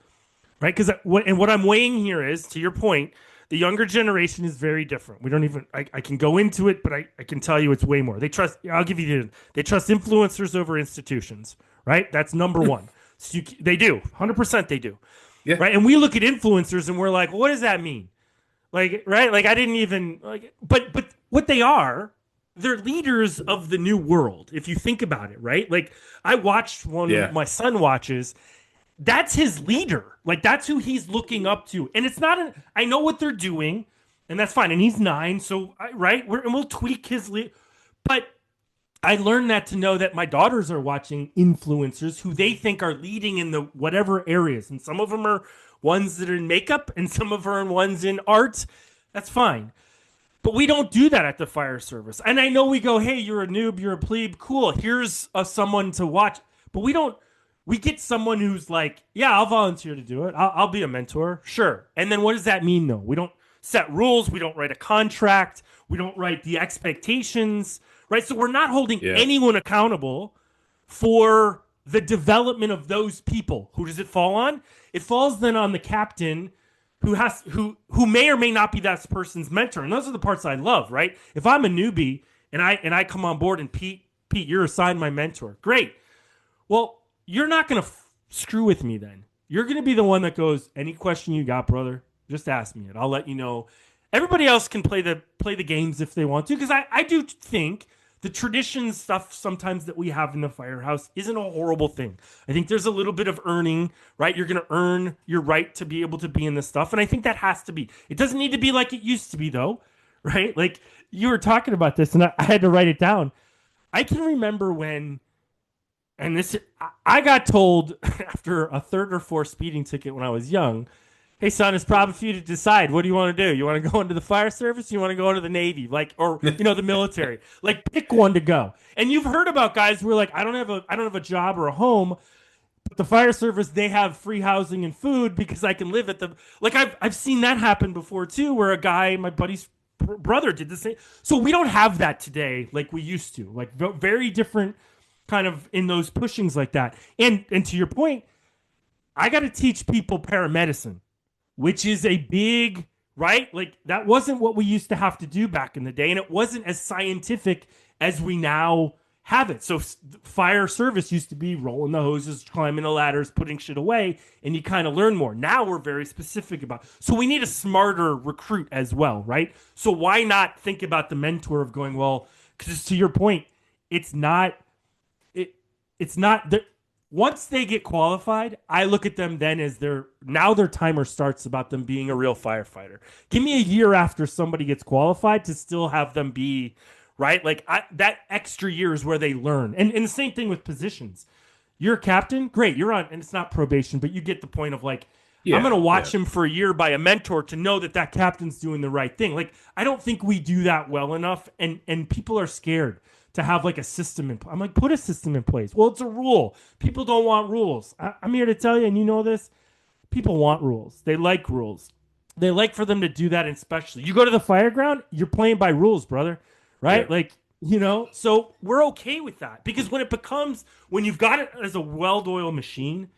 right because what I'm weighing here is to your point. The younger generation is very different. We don't even. I can go into it, but I can tell you it's way more. They trust. I'll give you the. They trust influencers over institutions. Right. That's number one. So they do. 100% they do. Yeah. Right. And we look at influencers and we're like, well, what does that mean? Like, right? Like, I didn't even like. But what they are, they're leaders of the new world. If you think about it, right? Like, I watched one. Yeah. My son watches, that's his leader. Like that's who he's looking up to. And it's not I know what they're doing, and that's fine. And he's 9, so right, and we'll tweak his lead. But I learned that to know that my daughters are watching influencers who they think are leading in the whatever areas, and some of them are ones that are in makeup, and some of them are ones in art. That's fine. But we don't do that at the fire service. And I know we go, hey, you're a noob, you're a plebe, cool. Here's someone to watch. But we don't. We get someone who's like, yeah, I'll volunteer to do it. I'll be a mentor, sure. And then what does that mean, though? We don't set rules. We don't write a contract. We don't write the expectations, right? So we're not holding Yeah. anyone accountable for the development of those people. Who does it fall on? It falls then on the captain who may or may not be that person's mentor. And those are the parts I love, right? If I'm a newbie and I come on board and Pete, you're assigned my mentor. Great. Well, you're not going to screw with me then. You're going to be the one that goes, any question you got, brother, just ask me it. I'll let you know. Everybody else can play the games if they want to, because I do think the tradition stuff sometimes that we have in the firehouse isn't a horrible thing. I think there's a little bit of earning, right? You're going to earn your right to be able to be in this stuff. And I think that has to be. It doesn't need to be like it used to be, though, right? Like you were talking about this, and I had to write it down. I can remember when, and this, I got told after a third or fourth speeding ticket when I was young, hey son, it's probably for you to decide. What do you want to do? You want to go into the fire service? You want to go into the Navy, like, or the military? Like, pick one to go. And you've heard about guys who are like, I don't have a job or a home, but the fire service, they have free housing and food because I can live at the. Like, I've seen that happen before too, where a guy, my buddy's brother, did the same. So we don't have that today like we used to. Like very different kind of in those pushings like that. And to your point, I got to teach people paramedicine, which is a big, right? Like that wasn't what we used to have to do back in the day. And it wasn't as scientific as we now have it. So fire service used to be rolling the hoses, climbing the ladders, putting shit away, and you kind of learn more. Now we're very specific about. So we need a smarter recruit as well, right? So why not think about the mentor of going, well, because to your point, it's not it it's not the once they get qualified, I look at them then as their timer starts about them being a real firefighter. Give me a year after somebody gets qualified to still have them be right. Like that extra year is where they learn, and the same thing with positions. You're a captain, great. You're on, and it's not probation, but you get the point of like, I'm Yeah, gonna yeah, watch him for a year by a mentor to know that that captain's doing the right thing. Like I don't think we do that well enough, and people are scared to have like a system in. I'm like, put a system in place. Well, it's a rule. People don't want rules. I'm here to tell you, and you know this. People want rules. They like rules. They like for them to do that, and especially you go to the fire ground, you're playing by rules, brother. yeah. Right? Like so we're okay with that because when you've got it as a well-oiled machine,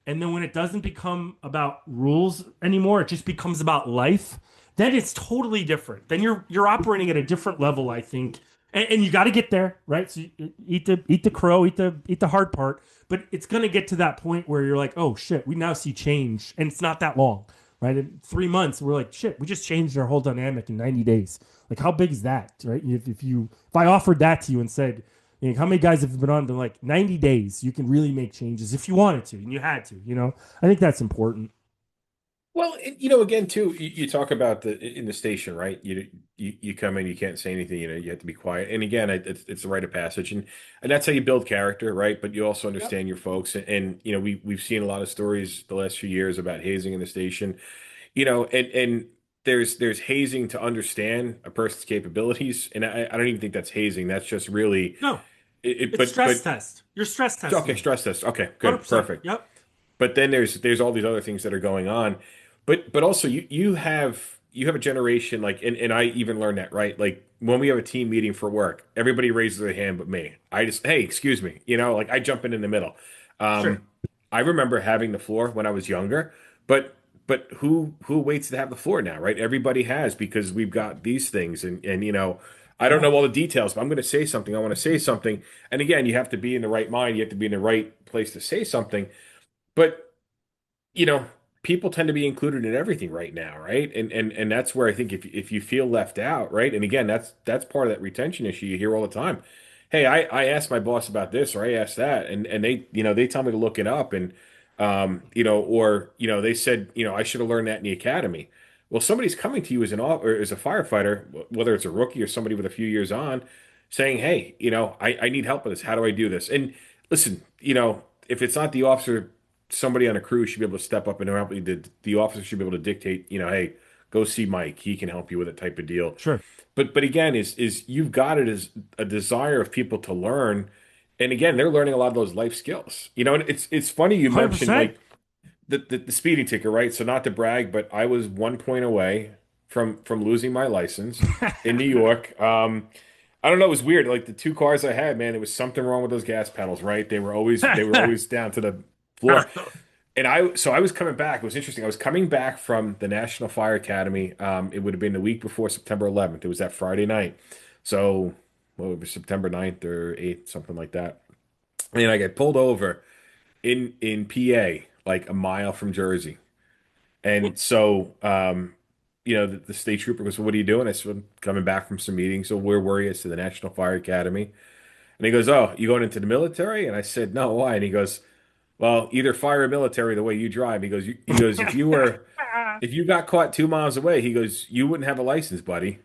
and then when it doesn't become about rules anymore, it just becomes about life. Then it's totally different. Then you're operating at a different level, I think. And you got to get there, right? So you eat the crow, eat the hard part. But it's gonna get to that point where you're like, oh shit, we now see change, and it's not that long, right? In 3 months, we're like, shit, we just changed our whole dynamic in 90 days. Like, how big is that, right? If I offered that to you and said, how many guys have been on to like 90 days? You can really make changes if you wanted to and you had to. I think that's important. Well, again, too, you talk about in the station, right? You come in, you can't say anything, you have to be quiet. And again, it's a rite of passage, and that's how you build character, right? But you also Yep. understand your folks, and we've seen a lot of stories the last few years about hazing in the station, and there's hazing to understand a person's capabilities, and I don't even think that's hazing. That's just really No, it. it's But stress test. You're stress testing okay, them. stress test. Okay, good, 100%. perfect. Yep. But then there's all these other things that are going on. But also you have a generation like and I even learned that, right? Like when we have a team meeting for work, everybody raises their hand but me. I just, hey, excuse me, like I jump in the middle. Sure. Um I remember having the floor when I was younger, but who waits to have the floor now, right? Everybody has because we've got these things and I don't Yeah. know all the details, but I'm going to say something. I want to say something. And again, you have to be in the right mind. You have to be in the right place to say something. But you know, people tend to be included in everything right now, right? And that's where I think if you feel left out, right? And again, that's part of that retention issue you hear all the time. Hey, I asked my boss about this or I asked that, and they tell me to look it up and or they said, I should have learned that in the academy. Well, somebody's coming to you as or as a firefighter, whether it's a rookie or somebody with a few years on, saying, hey, I need help with this. How do I do this? And listen, if it's not the officer, somebody on a crew should be able to step up and help you. The officer should be able to dictate, hey, go see Mike. He can help you with it type of deal. Sure. But again, is you've got it as a desire of people to learn. And again, they're learning a lot of those life skills. And it's funny you mentioned 100%. like the speeding ticket, right? So not to brag, but I was 1 point away from losing my license in New York. I don't know, it was weird. Like the two cars I had, man, there was something wrong with those gas pedals, right? They were always down to the floor. And I was coming back. It was interesting. I was coming back from the National Fire Academy. It would have been the week before September 11th. It was that Friday night. So, what it was September 9th or 8th, something like that. And I get pulled over in PA, like a mile from Jersey. And so, the state trooper goes, "Well, what are you doing?" I said, "I'm coming back from some meetings." So where were you? I said, "The National Fire Academy." And he goes, "Oh, you going into the military?" And I said, "No, why?" And he goes, "Well, either fire or military the way you drive." He goes, if you got caught 2 miles away, he goes, you wouldn't have a license, buddy.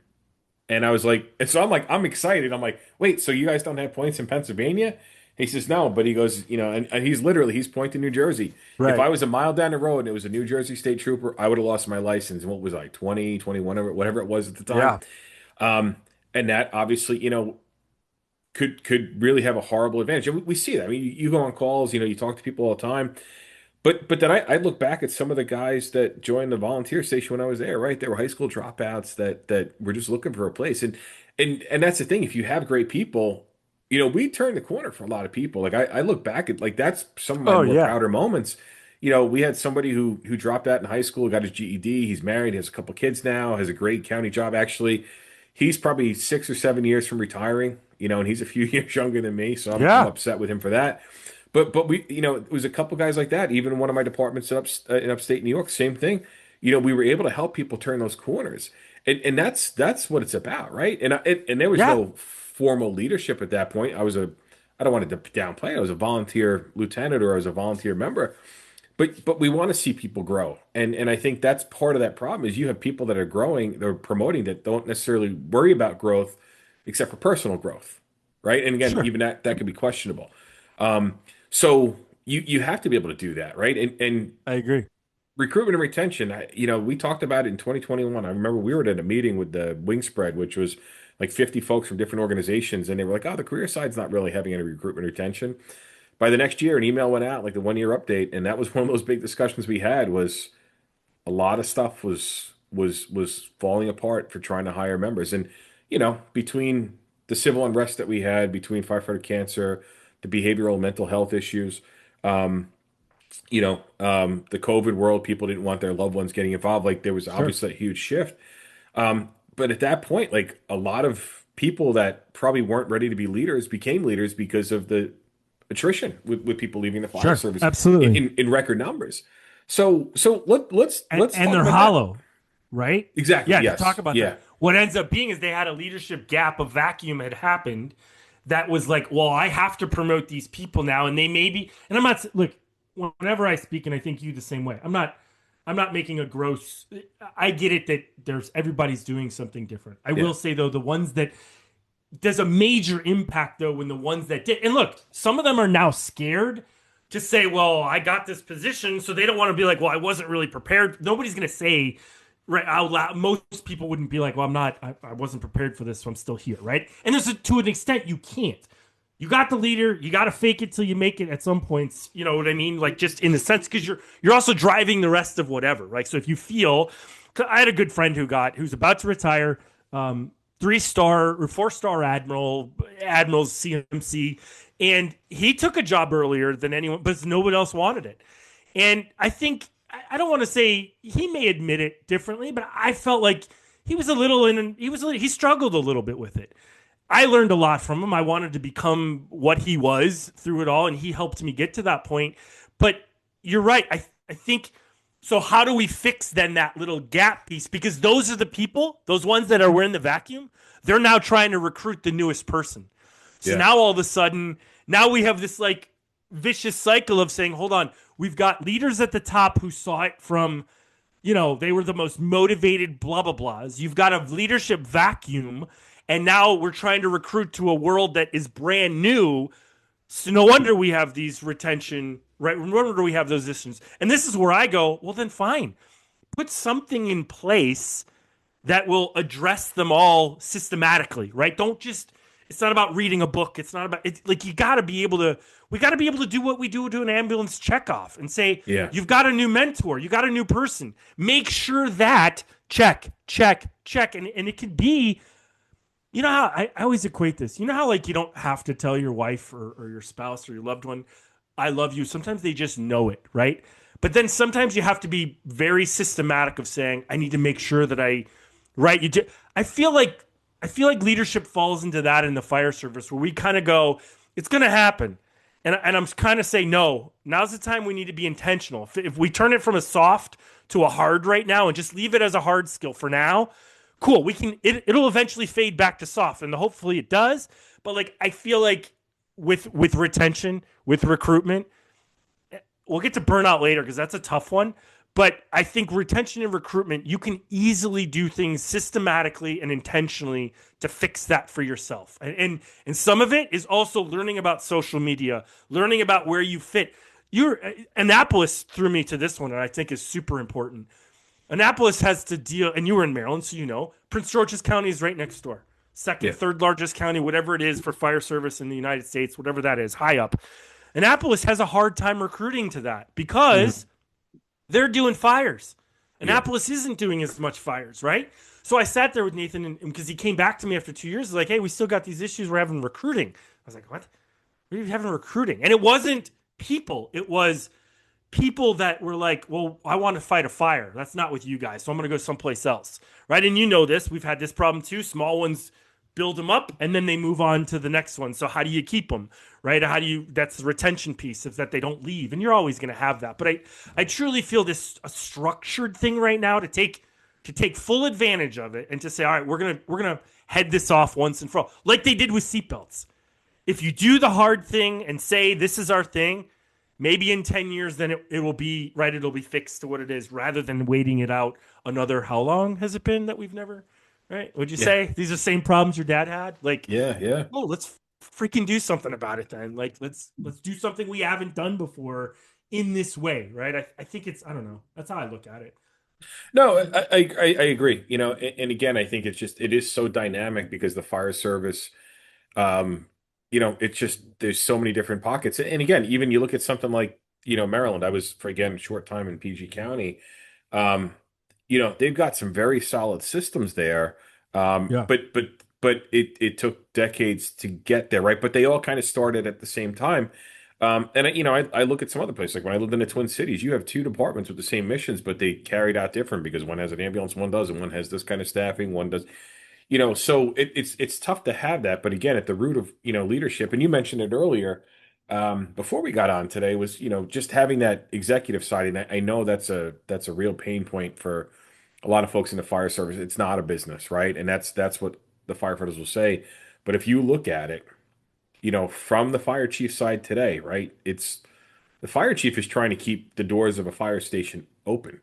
And I was like, and so I'm like, I'm excited. I'm like, wait, so you guys don't have points in Pennsylvania? He says, no, but he goes, and he's pointing New Jersey. If Right. I was a mile down the road and it was a New Jersey state trooper, I would have lost my license. And what was I, 20, 21, whatever it was at the time. Yeah. Um, and that obviously, could really have a horrible advantage. And we see that. I mean, you go on calls, you talk to people all the time. But then I look back at some of the guys that joined the volunteer station when I was there, right? They were high school dropouts that were just looking for a place. And that's the thing. If you have great people, we turn the corner for a lot of people. Like I look back at like that's some of my Oh more yeah. prouder moments. we had somebody who dropped out in high school, got his GED. He's married, has a couple kids now, has a great county job. Actually, he's probably 6 or 7 years from retiring. And he's a few years younger than me, so I'm Yeah. upset with him for that. But we, it was a couple guys like that. Even in one of my departments in upstate New York, same thing. We were able to help people turn those corners, and that's what it's about, right? And there was Yeah. no formal leadership at that point. I don't want to downplay it. I was a volunteer lieutenant or I was a volunteer member, but we want to see people grow, and I think that's part of that problem is you have people that are growing, they're promoting that don't necessarily worry about growth, except for personal growth, right? And again, Sure. even that could be questionable. Um, so you have to be able to do that, right? And I agree. recruitment and retention, we talked about it in 2021. I remember we were at a meeting with the Wing Spread, which was like 50 folks from different organizations, and they were like, "Oh, the career side's not really having any recruitment retention." By the next year, an email went out, like the 1 year update, and that was one of those big discussions we had. Was a lot of stuff was falling apart for trying to hire members, and between the civil unrest that we had, between firefighter cancer, the behavioral and mental health issues. The COVID world, people didn't want their loved ones getting involved. Like there was Sure. obviously a huge shift. But at that point, like a lot of people that probably weren't ready to be leaders became leaders because of the attrition with people leaving the fire Sure. service Absolutely. in record numbers. So let's And talk they're about that. hollow, right? Exactly. Yeah, to talk Yes. about that. Yeah. What ends up being is they had a leadership gap, a vacuum had happened that was like, well, I have to promote these people now, and they may be. And I'm not look. Whenever I speak, and I think you the same way. I'm not making a gross. I get it that everybody's doing something different. I Yeah. will say though, the ones that there's a major impact though when the ones that did, and look, some of them are now scared to say, well, I got this position, so they don't want to be like, well, I wasn't really prepared. Nobody's going to say right out loud. Most people wouldn't be like, well, I wasn't prepared for this, so I'm still here, right? And to an extent, you can't. You got the leader. You got to fake it till you make it. At some points, you know what I mean. Like just in the sense, because you're also driving the rest of whatever, right? So if you feel, I had a good friend who's about to retire, 3 star or 4 star admiral's CMC, and he took a job earlier than anyone, but no one else wanted it. And I think I don't want to say he may admit it differently, but I felt like he struggled a little bit with it. I learned a lot from him. I wanted to become what he was through it all, and he helped me get to that point. But you're right. I think so. How do we fix then that little gap piece? Because those are the people, those ones that are wearing the vacuum, they're now trying to recruit the newest person. So Yeah. now all of a sudden, now we have this like vicious cycle of saying, hold on, we've got leaders at the top who saw it from, they were the most motivated blah, blah, blahs. You've got a leadership vacuum. And now we're trying to recruit to a world that is brand new. So no wonder we have these retention, right? No wonder we have those issues. And this is where I go, well, then fine. Put something in place that will address them all systematically, right? Don't just, it's not about reading a book. It's not about, it's like we got to be able to do what we do to an ambulance checkoff and say, Yeah. you've got a new mentor, you got a new person. Make sure that check, check, check. And it can be, how I always equate this. You know how like you don't have to tell your wife or your spouse or your loved one, I love you. Sometimes they just know it, right? But then sometimes you have to be very systematic of saying, I need to make sure that right? I feel like leadership falls into that in the fire service where we kind of go, it's going to happen. And I'm kind of saying, no, now's the time we need to be intentional. If we turn it from a soft to a hard right now and just leave it as a hard skill for now, cool. It'll eventually fade back to soft, and hopefully it does. But like I feel like with retention, with recruitment, we'll get to burnout later because that's a tough one. But I think retention and recruitment, you can easily do things systematically and intentionally to fix that for yourself. And some of it is also learning about social media, learning about where you fit. Annapolis threw me to this one, and I think is super important. Annapolis has to deal, and you were in Maryland, so Prince George's County is right next door. Second, Yeah. third largest county, whatever it is for fire service in the United States, whatever that is, high up. Annapolis has a hard time recruiting to that because they're doing fires. Yeah. Annapolis isn't doing as much fires, right? So I sat there with Nathan, and because he came back to me after 2 years, like, hey, we still got these issues we're having recruiting. I was like, what? We're having recruiting. And it wasn't people. It was people that were like, well, I want to fight a fire. That's not with you guys. So I'm going to go someplace else. Right. And you know this. We've had this problem too. Small ones build them up and then they move on to the next one. So how do you keep them? Right. How do you, that's the retention piece of that they don't leave. And you're always going to have that. But I truly feel this a structured thing right now to take full advantage of it and to say, all right, we're going to head this off once and for all, like they did with seatbelts. If you do the hard thing and say this is our thing, maybe in 10 years then it will be right, it'll be fixed to what it is, rather than waiting it out another, how long has it been that we've never, right, would you Yeah. say these are the same problems your dad had? Like, Yeah, yeah. oh, let's freaking do something about it then. Like, let's do something we haven't done before in this way, right? I think it's, I don't know, that's how I look at it. No, I agree. And again, I think it is so dynamic because the fire service, um, it's just there's so many different pockets. And again, even you look at something like, Maryland. I was for again a short time in PG County. Um, they've got some very solid systems there. Yeah. But it took decades to get there, right? But they all kind of started at the same time. And I look at some other places, like when I lived in the Twin Cities, you have two departments with the same missions, but they carried out different because one has an ambulance, one doesn't, one has this kind of staffing, one does, so it's tough to have that. But again, at the root of, leadership, and you mentioned it earlier, before we got on today was, just having that executive side. And I know that's a real pain point for a lot of folks in the fire service. It's not a business, right? And that's what the firefighters will say. But if you look at it, from the fire chief side today, right? It's the fire chief is trying to keep the doors of a fire station open.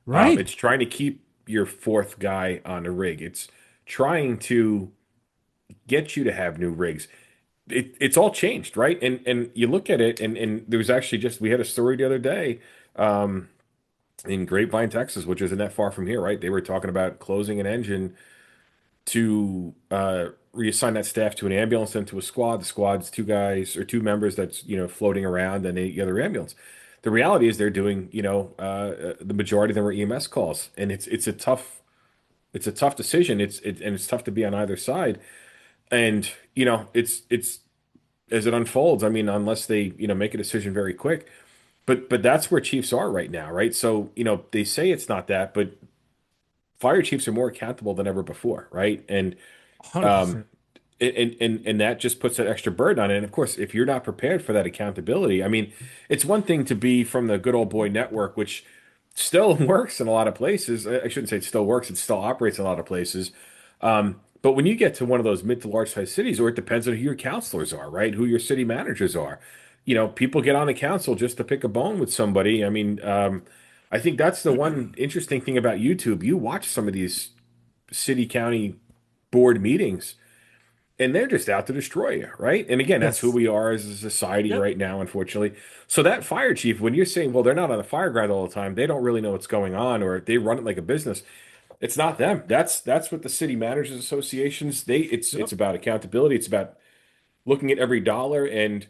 Right. It's trying to keep your fourth guy on the rig. It's trying to get you to have new rigs. It's all changed, right? And you look at it, and there was actually just we had a story the other day in Grapevine, Texas, which isn't that far from here, right? They were talking about closing an engine to reassign that staff to an ambulance and to a squad. The squad's two guys or two members that's floating around, and the other ambulance. The reality is they're doing the majority of them are EMS calls, and it's a tough decision. And it's tough to be on either side, and it's as it unfolds. I mean, unless they make a decision very quick. But that's where chiefs are right now, right? So they say it's not that, but fire chiefs are more accountable than ever before, right? And um, 100%. and that just puts that extra burden on it. And of course, if you're not prepared for that accountability, I mean, it's one thing to be from the good old boy network, which still works in a lot of places. I shouldn't say it still works; it still operates in a lot of places. But when you get to one of those mid to large size cities, or it depends on who your counselors are, right? Who your city managers are. People get on the council just to pick a bone with somebody. I mean, I think that's the one interesting thing about YouTube. You watch some of these city county board meetings and they're just out to destroy you, right? And again, that's who Yes. we are as a society Yep. right now, unfortunately. So that fire chief, when you're saying, well, they're not on the fire ground all the time, they don't really know what's going on, or they run it like a business. It's not them. That's what the city managers associations, it's Yep. about accountability. It's about looking at every dollar. And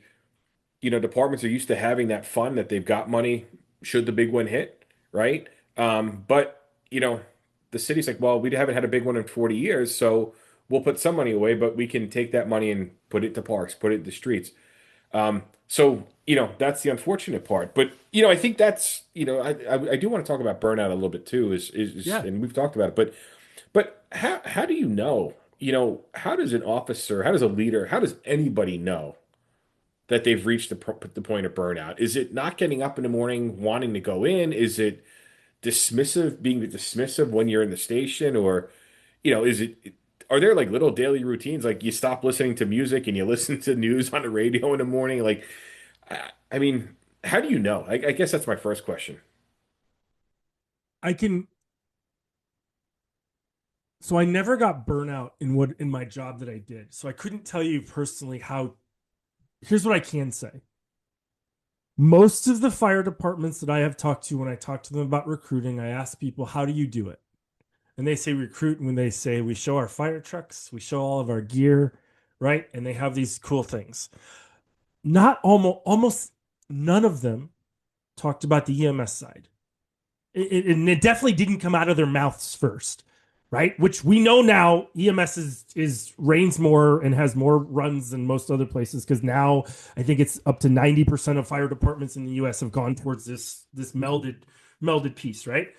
departments are used to having that fund that they've got money should the big one hit, right? But the city's like, well, we haven't had a big one in 40 years, so we'll put some money away, but we can take that money and put it to parks, put it to streets. So that's the unfortunate part. But I think that's I do want to talk about burnout a little bit too. Yeah. And we've talked about it, but how do you know? How does an officer, how does a leader, how does anybody know that they've reached the point of burnout? Is it not getting up in the morning, wanting to go in? Is it being dismissive when you're in the station? Or, is it, are there like little daily routines? Like you stop listening to music and you listen to news on the radio in the morning? Like, I mean, how do you know? I guess that's my first question. I can, so I never got burnout in my job that I did. So I couldn't tell you personally how. Here's what I can say. Most of the fire departments that I have talked to, when I talk to them about recruiting, I ask people, how do you do it? And they say recruit, when they say we show our fire trucks, we show all of our gear, right? And they have these cool things. Not almost none of them talked about the EMS side. And it definitely didn't come out of their mouths first. right? Which we know now EMS is reigns more and has more runs than most other places because now I think it's up to 90% of fire departments in the US have gone towards this melded piece, right?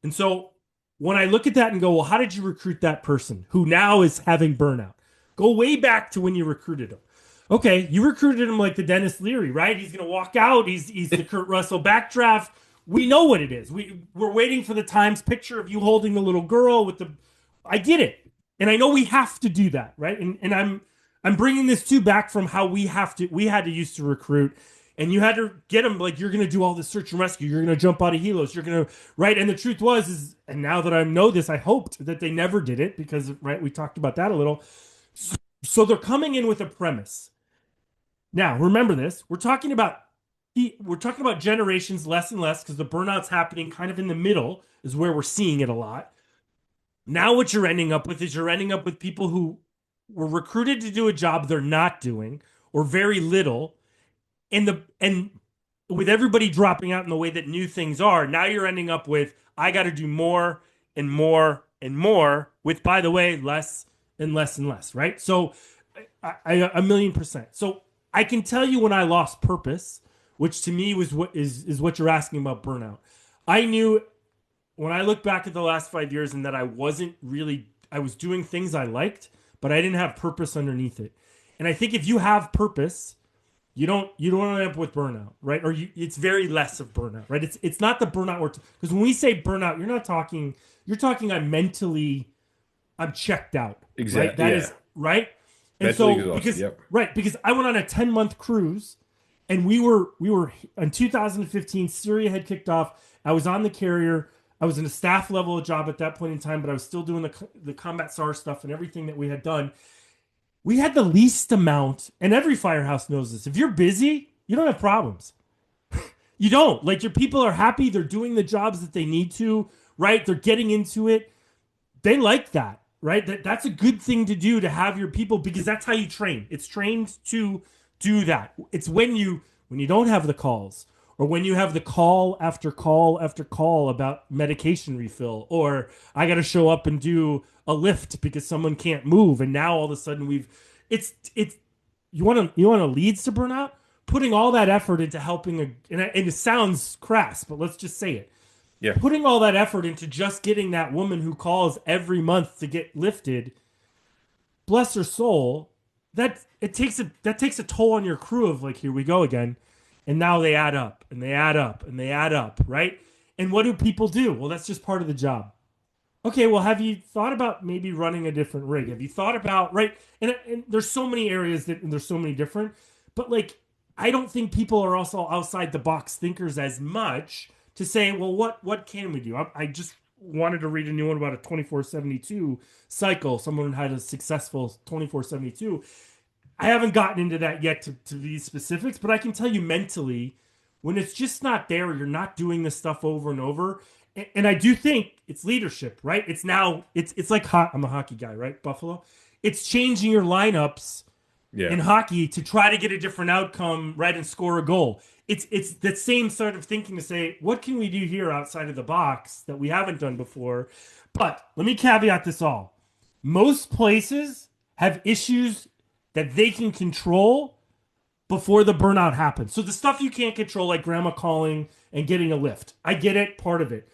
And so when I look at that and go, well, how did you recruit that person who now is having burnout? Go way back to when you recruited him. Okay, you recruited him like the Dennis Leary, right? He's going to walk out. He's the Kurt Russell backdraft. We know what it is. We're waiting for the Times picture of you holding the little girl with the. I get it, and I know we have to do that, right? And I'm bringing this too back from how we had to used to recruit, and you had to get them like you're going to do all this search and rescue. You're going to jump out of helos. You're going to right. And the truth was is, and now that I know this, I hoped that they never did it because right we talked about that a little. So they're coming in with a premise. Now, remember this. We're talking about generations less and less because the burnout's happening kind of in the middle is where we're seeing it a lot. Now what you're ending up with is you're ending up with people who were recruited to do a job they're not doing or very little and with everybody dropping out in the way that new things are, now you're ending up with I got to do more and more and more with by the way less and less and less, right? So a million percent. So I can tell you when I lost purpose, which to me was what you're asking about burnout. I knew when I look back at the last 5 years and that I was doing things I liked, but I didn't have purpose underneath it. And I think if you have purpose, you don't end up with burnout, right? It's very less of burnout, right? It's not the burnout because when we say burnout, you're talking I'm checked out, right? Exactly. That Yeah. is right. And Mentally so exhausted. Yep. because I went on a 10-month cruise and we were in 2015, Syria had kicked off. I was on the carrier. I was in a staff level job at that point in time, but I was still doing the combat SAR stuff and everything that we had done. We had the least amount, and every firehouse knows this. If you're busy, you don't have problems. You don't. Like your people are happy, they're doing the jobs that they need to, right? They're getting into it. They like that, right? That's a good thing to do to have your people because that's how you train. It's trained to do that. It's when you don't have the calls or when you have the call after call after call about medication refill or I got to show up and do a lift because someone can't move and now all of a sudden it's you want to leads to burnout putting all that effort into helping and it sounds crass but let's just say it Yeah. putting all that effort into just getting that woman who calls every month to get lifted, bless her soul, that takes a toll on your crew of like, here we go again. And now they add up and they add up and they add up, right? And what do people do? Well, that's just part of the job. Okay, well, have you thought about maybe running a different rig? Have you thought about right? And there's so many areas that and there's so many different, but like I don't think people are also outside the box thinkers as much to say, well, what can we do? I just wanted to read a new one about a 2472 cycle. Someone had a successful 2472. I haven't gotten into that yet to these specifics, but I can tell you mentally, when it's just not there, you're not doing this stuff over and over. And I do think it's leadership, right? It's like I'm a hockey guy, right? Buffalo. It's changing your lineups Yeah. in hockey to try to get a different outcome, right, and score a goal. It's that same sort of thinking to say, what can we do here outside of the box that we haven't done before? But let me caveat this all. Most places have issues that they can control before the burnout happens. So the stuff you can't control, like grandma calling and getting a lift, I get it, part of it.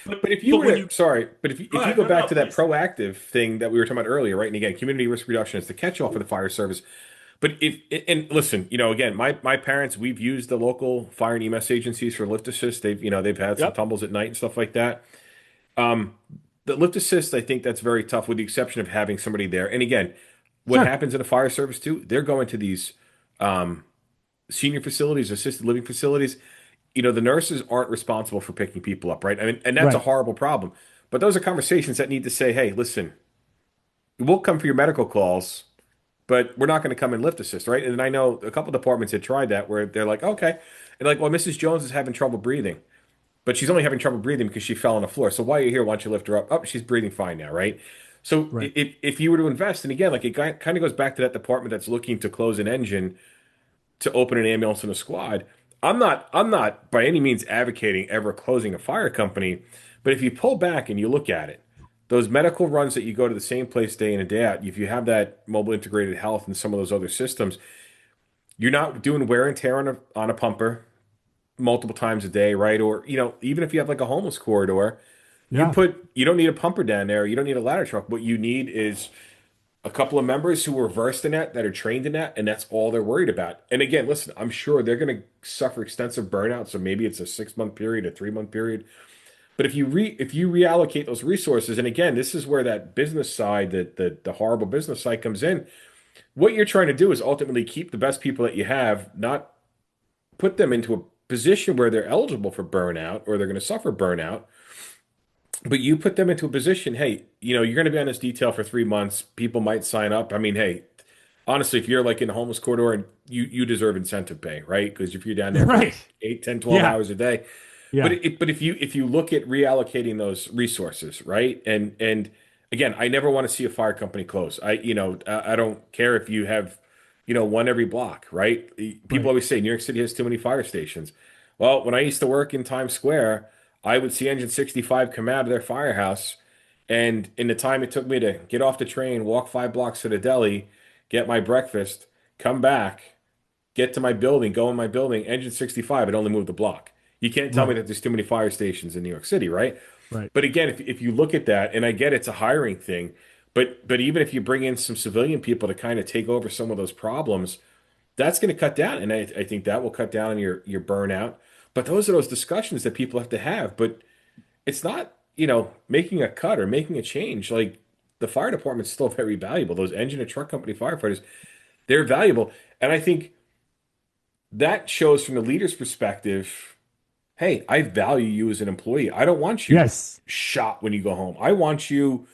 But But if you but were when to, you sorry, but go if you ahead, go no, no, back no, to that please. proactive thing that we were talking about earlier, right? And again, community risk reduction is the catch-all for the fire service. But if and listen, again, my parents, we've used the local fire and EMS agencies for lift assist. They've had some Yep, tumbles at night and stuff like that. Um, the lift assist, I think that's very tough, with the exception of having somebody there. And again, what sure, happens in a fire service too? They're going to these um, senior facilities, assisted living facilities. The nurses aren't responsible for picking people up, right? I mean, and that's a right, horrible problem. But those are conversations that need to say, hey, listen, we'll come for your medical calls, but we're not going to come and lift assist, right? And I know a couple departments had tried that where they're like, okay. And like, well, Mrs. Jones is having trouble breathing, but she's only having trouble breathing because she fell on the floor. So while you're here, why don't you lift her up? Oh, she's breathing fine now, right? So right. if you were to invest, and again, like it kind of goes back to that department that's looking to close an engine to open an ambulance and a squad. I'm not by any means advocating ever closing a fire company, but if you pull back and you look at it, those medical runs that you go to the same place day in and day out, if you have that mobile integrated health and some of those other systems, you're not doing wear and tear on a pumper multiple times a day, right? Or, even if you have like a homeless corridor, Yeah. you don't need a pumper down there. You don't need a ladder truck. What you need is a couple of members who are versed in that are trained in that, and that's all they're worried about. And again, listen, I'm sure they're going to suffer extensive burnout, so maybe it's a 6 month period, a 3 month period. But if you reallocate those resources, and again, this is where that business side, the horrible business side comes in. What you're trying to do is ultimately keep the best people that you have, not put them into a position where they're eligible for burnout or they're going to suffer burnout, but you put them into a position, hey, you're going to be on this detail for 3 months. People might sign up. I mean, hey, honestly, if you're like in a homeless corridor, and you deserve incentive pay, right? Because if you're down there for Right. 8, 10, 12 Yeah. hours a day. But Yeah. if you look at reallocating those resources, right? And again, I never want to see a fire company close. I don't care if you have, one every block, right? People Right. always say New York City has too many fire stations. Well, when I used to work in Times Square, I would see Engine 65 come out of their firehouse, and in the time it took me to get off the train, walk 5 blocks to the deli, get my breakfast, come back, get to my building, go in my building, Engine 65, it only moved a block. You can't tell me Right. that there's too many fire stations in New York City, right? Right. But again, if you look at that, and I get it's a hiring thing, but even if you bring in some civilian people to kind of take over some of those problems, that's going to cut down, and I think that will cut down on your burnout. But those are those discussions that people have to have. But it's not, making a cut or making a change. Like the fire department's still very valuable. Those engine and truck company firefighters, they're valuable, and I think that shows from the leader's perspective. Hey, I value you as an employee. I don't want you Yes. shot when you go home. I want you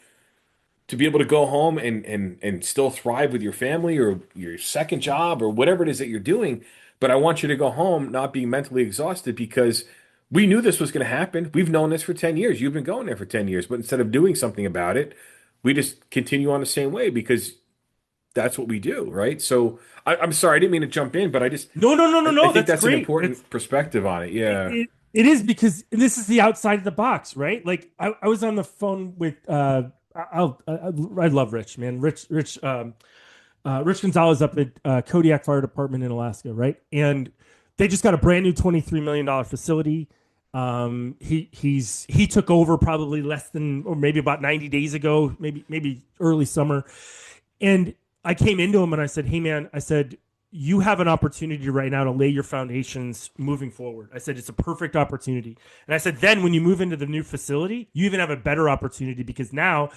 to be able to go home and still thrive with your family or your second job or whatever it is that you're doing. But I want you to go home not being mentally exhausted because we knew this was going to happen. We've known this for 10 years. You've been going there for 10 years. But instead of doing something about it, we just continue on the same way because that's what we do, right? So I'm sorry, I didn't mean to jump in, but No, no, no, no, I no. think That's that's an great. That's important perspective on it. Yeah. it is because this is the outside of the box, right? Like I was on the phone with I love Rich, man. Rich Gonzalez up at Kodiak Fire Department in Alaska, right? And they just got a brand new $23 million facility. He took over probably less than or maybe about 90 days ago, maybe early summer. And I came into him and I said, "Hey man," I said, "you have an opportunity right now to lay your foundations moving forward." I said, "It's a perfect opportunity." And I said, "Then when you move into the new facility, you even have a better opportunity because now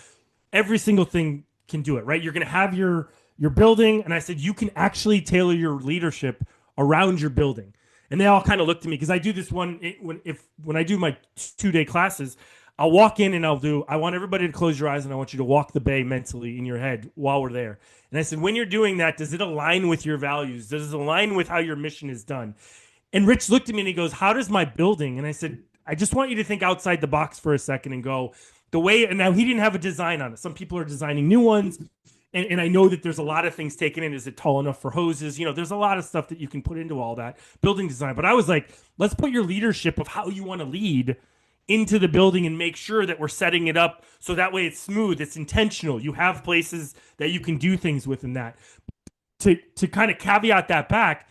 every single thing can do it, right? You're going to have your building." And I said, "You can actually tailor your leadership around your building." And they all kind of looked at me because I do this one when I do my 2 day classes. I'll walk in and I want everybody to close your eyes and I want you to walk the bay mentally in your head while we're there. And I said, when you're doing that, does it align with your values? Does it align with how your mission is done? And Rich looked at me and he goes, "How does my building?" And I said, "I just want you to think outside the box for a second and go the way." And now he didn't have a design on it. Some people are designing new ones. And I know that there's a lot of things taken in. Is it tall enough for hoses? There's a lot of stuff that you can put into all that building design. But I was like, let's put your leadership of how you want to lead into the building and make sure that we're setting it up so that way it's smooth, it's intentional. You have places that you can do things within that. To kind of caveat that back,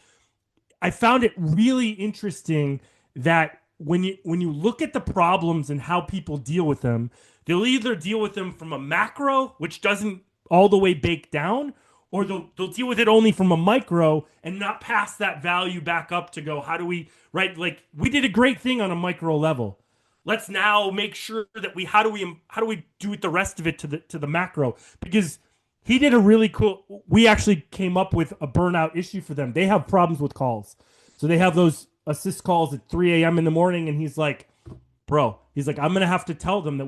I found it really interesting that when you look at the problems and how people deal with them, they'll either deal with them from a macro, which doesn't all the way bake down, or they'll deal with it only from a micro and not pass that value back up to go, how do we, right? Like we did a great thing on a micro level. Let's now make sure that how do we do it the rest of it to the macro, because he did a really cool. We actually came up with a burnout issue for them. They have problems with calls, so they have those assist calls at 3 a.m. in the morning, and he's like, I'm gonna have to tell them that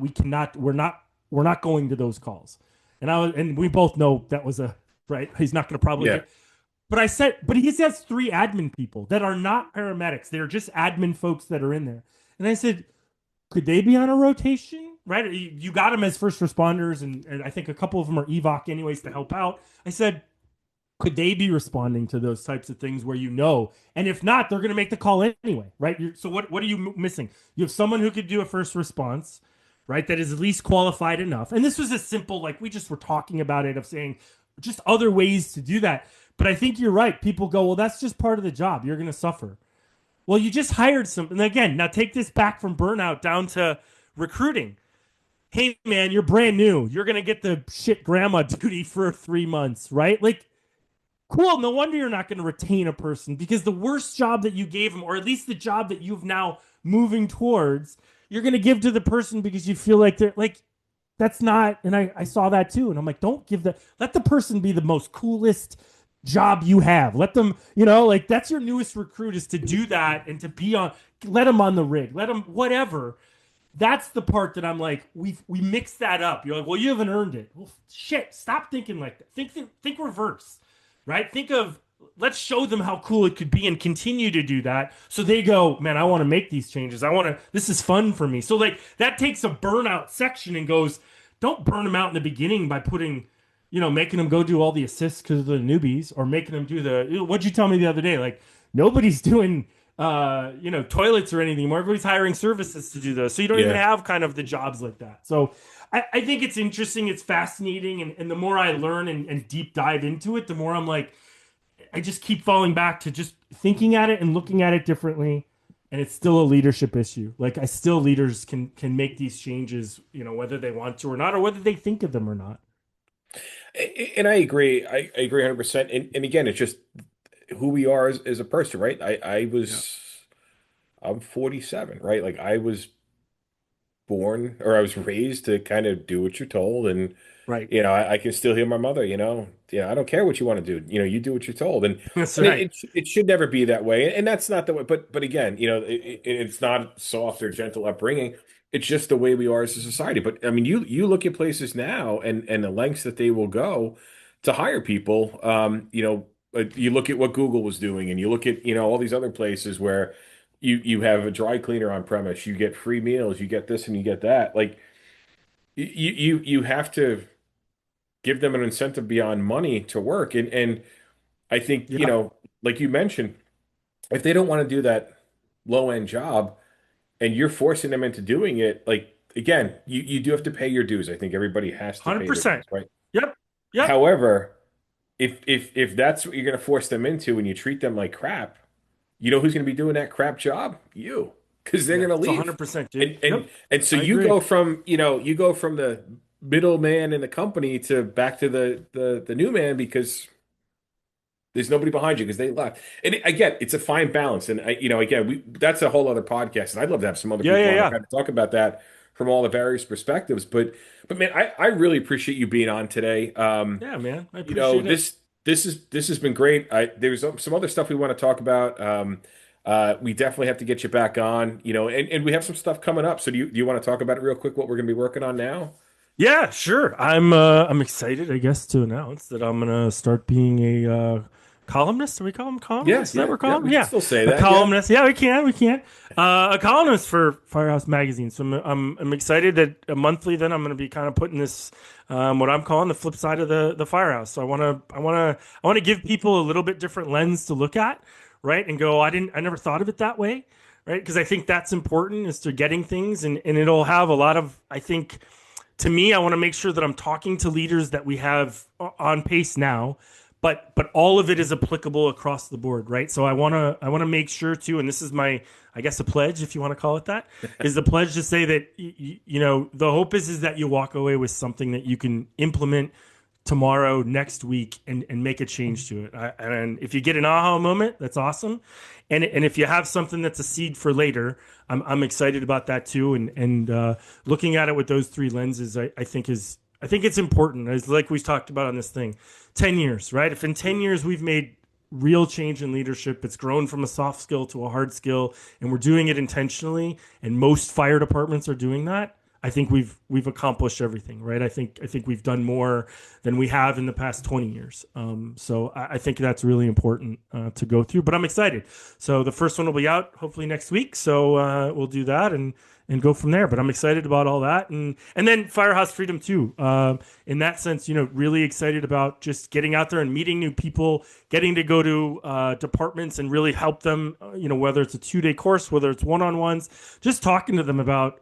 we're not going to those calls, and we both know that was a right. He's not gonna probably Yeah. get. But I said, but he has 3 admin people that are not paramedics. They're just admin folks that are in there, and I said, could they be on a rotation? Right? You got them as first responders, and I think a couple of them are evac anyways to help out. I said, could they be responding to those types of things where and if not, they're going to make the call anyway, right? So what are you missing? You have someone who could do a first response, right? That is at least qualified enough. And this was a simple, like we just were talking about it, of saying just other ways to do that. But I think you're right. People go, well, that's just part of the job. You're going to suffer. Well, you just hired some. And again, now take this back from burnout down to recruiting. Hey, man, you're brand new. You're going to get the shit grandma duty for 3 months, right? Like, cool. No wonder you're not going to retain a person, because the worst job that you gave them, or at least the job that you've now moving towards, you're going to give to the person because you feel like they're like, that's not. And I saw that too. And I'm like, don't give let the person be the most coolest job you have. Let them, like that's your newest recruit, is to do that and to be on, let them on the rig, let them, whatever. That's the part that I'm like, we mix that up. You're like, well, you haven't earned it. Well, shit, stop thinking like that. Think reverse, right? Think of, let's show them how cool it could be and continue to do that. So they go, man, I want to make these changes. This is fun for me. So like that takes a burnout section and goes, don't burn them out in the beginning by putting, making them go do all the assists because of the newbies, or making them do what'd you tell me the other day? Like nobody's doing, toilets or anything more. Everybody's hiring services to do those. So you don't even Yeah. have kind of the jobs like that. So I think it's interesting. It's fascinating. And the more I learn and deep dive into it, the more I'm like, I just keep falling back to just thinking at it and looking at it differently. And it's still a leadership issue. Like leaders can make these changes, whether they want to or not, or whether they think of them or not. And I agree. I agree 100%. And again, it's just who we are as a person, right? Yeah. I'm 47, right? Like I was born, or I was raised to kind of do what you're told. And, Right. I can still hear my mother, I don't care what you want to do. You do what you're told. And, That's and right. it should never be that way. And that's not the way, but again, it's not soft or gentle upbringing. It's just the way we are as a society. But I mean, you look at places now and the lengths that they will go to hire people. You look at what Google was doing, and you look at, all these other places where you have a dry cleaner on premise, you get free meals, you get this and you get that. Like you have to give them an incentive beyond money to work. And I think, Yeah. like you mentioned, if they don't want to do that low end job and you're forcing them into doing it, like again, you do have to pay your dues. I think everybody has to pay their 100%. dues, right? Yep. Yep. However, if that's what you're going to force them into and you treat them like crap, you know who's going to be doing that crap job? You, because they're Yeah. going to It's leave. 100%, dude. And and Yep. and so I agree. you go from the middleman in the company to back to the new man because there's nobody behind you because they left. And again, it's a fine balance. And again, that's a whole other podcast. And I'd love to have some other Yeah. people Yeah. on to Yeah. kind of talk about that from all the various perspectives. But man, I really appreciate you being on today. Yeah, man. I appreciate it. This has been great. There's some other stuff we want to talk about. We definitely have to get you back on, and we have some stuff coming up. So do you want to talk about it real quick, what we're going to be working on now? Yeah, sure. I'm excited, I guess, to announce that I'm gonna start being a columnist. Do we call them Yeah, columnists? Is that what yeah, we're yeah. calling them? We can Yeah, still say a that. Yeah. columnist. Yeah, we can. We can. A columnist for Firehouse magazine. So I'm excited that monthly. Then I'm gonna be kind of putting this what I'm calling the flip side of the Firehouse. So I want to give people a little bit different lens to look at, right? And go, I never thought of it that way, right? Because I think that's important, is to getting things, and it'll have a lot of, I think, to me, I want to make sure that I'm talking to leaders that we have on pace now, but all of it is applicable across the board, right? So I want to make sure too, and this is my, I guess, a pledge, if you want to call it that, is the pledge to say that the hope is that you walk away with something that you can implement tomorrow, next week, and make a change to it. And if you get an aha moment, that's awesome. And if you have something that's a seed for later, I'm excited about that too. And looking at it with those three lenses, I think it's important. As like we talked about on this thing, 10 years, right? If in 10 years we've made real change in leadership, it's grown from a soft skill to a hard skill, and we're doing it intentionally, and most fire departments are doing that. I think we've accomplished everything, right? I think we've done more than we have in the past 20 years. So I think that's really important to go through. But I'm excited. So the first one will be out hopefully next week. So we'll do that and go from there. But I'm excited about all that, and then Firehouse Freedom too. In that sense, really excited about just getting out there and meeting new people, getting to go to departments and really help them. Whether it's a 2-day course, whether it's one-on-ones, just talking to them about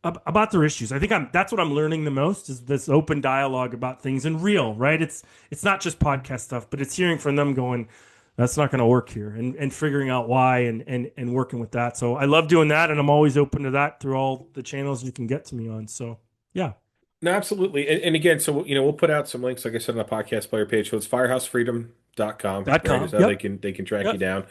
about their issues. I think that's what I'm learning the most is this open dialogue about things and real, right? It's not just podcast stuff, but it's hearing from them going, that's not going to work here and figuring out why and working with that. So I love doing that and I'm always open to that through all the channels you can get to me on. So yeah. No, absolutely. And again, so we'll put out some links, like I said, on the podcast player page. So it's firehousefreedom.com, right? Is .com. how they Yep. can track you Yep. down.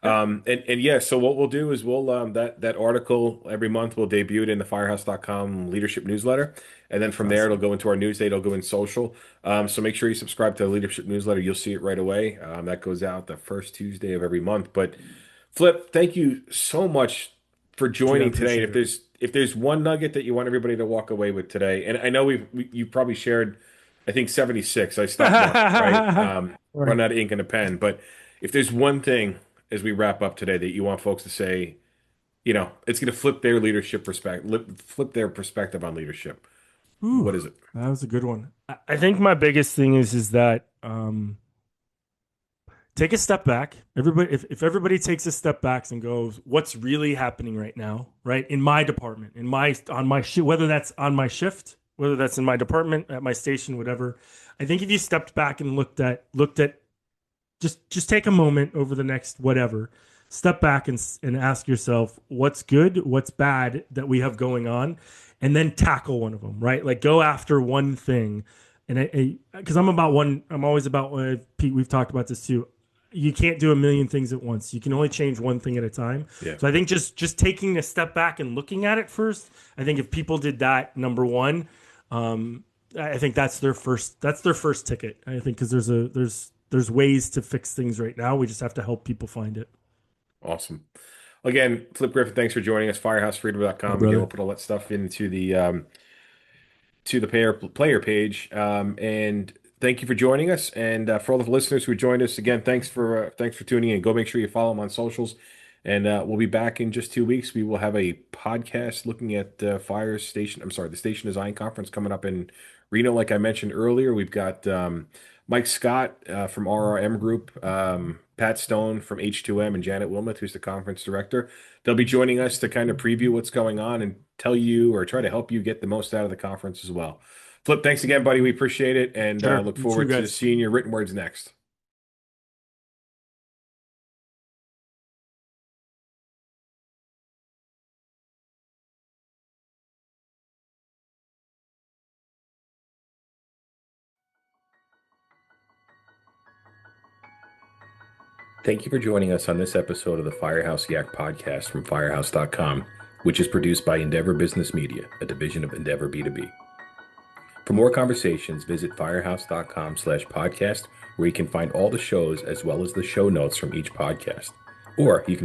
Yep. And yeah, so what we'll do is we'll that article every month we'll debut it in the firehouse.com leadership newsletter. And then from there it'll Awesome. go into our Newsday, it'll go in social. So make sure you subscribe to the leadership newsletter. You'll see it right away. That goes out the first Tuesday of every month. But Flip, thank you so much for Dude, I joining today. And appreciate if it. there's one nugget that you want everybody to walk away with today, and I know you probably shared, I think 76. I stopped marking, right? Right. Run out of ink and a pen. But if there's one thing as we wrap up today that you want folks to say, it's going to flip their leadership perspective, flip their perspective on leadership. Ooh, What is it? that was a good one. I think my biggest thing is that take a step back. Everybody, if everybody takes a step back and goes, what's really happening right now, right? In my department, on my shift, whether that's on my shift, whether that's in my department, at my station, whatever. I think if you stepped back and looked at just take a moment over the next whatever, step back and ask yourself what's good, what's bad that we have going on, and then tackle one of them, right? Like go after one thing. And because I'm always about Pete. We've talked about this too. You can't do a million things at once. You can only change one thing at a time. Yeah, So I think just taking a step back and looking at it first. I think if people did that, number one, I think that's their first ticket. I think because there's ways to fix things right now. We just have to help people find it. awesome. Again, Flip Griffin, thanks for joining us. Yeah, Firehousefreedom.com. Again, we'll brother. put all that stuff into the player page. And thank you for joining us. And for all the listeners who joined us, again, thanks for tuning in. Go make sure you follow them on socials. And we'll be back in just 2 weeks. We will have a podcast looking at Fire Station. I'm sorry, the Station Design Conference coming up in Reno. Like I mentioned earlier, we've got Mike Scott from RRM Group, Pat Stone from H2M, and Janet Wilmot, who's the conference director. They'll be joining us to kind of preview what's going on and tell you or try to help you get the most out of the conference as well. Flip, thanks again, buddy. We appreciate it and Sure. look You too, forward to guys. seeing your written words next. Thank you for joining us on this episode of the Firehouse Yak podcast from firehouse.com, which is produced by Endeavor Business Media, a division of Endeavor B2B. For more conversations, visit firehouse.com/podcast, where you can find all the shows as well as the show notes from each podcast. Or you can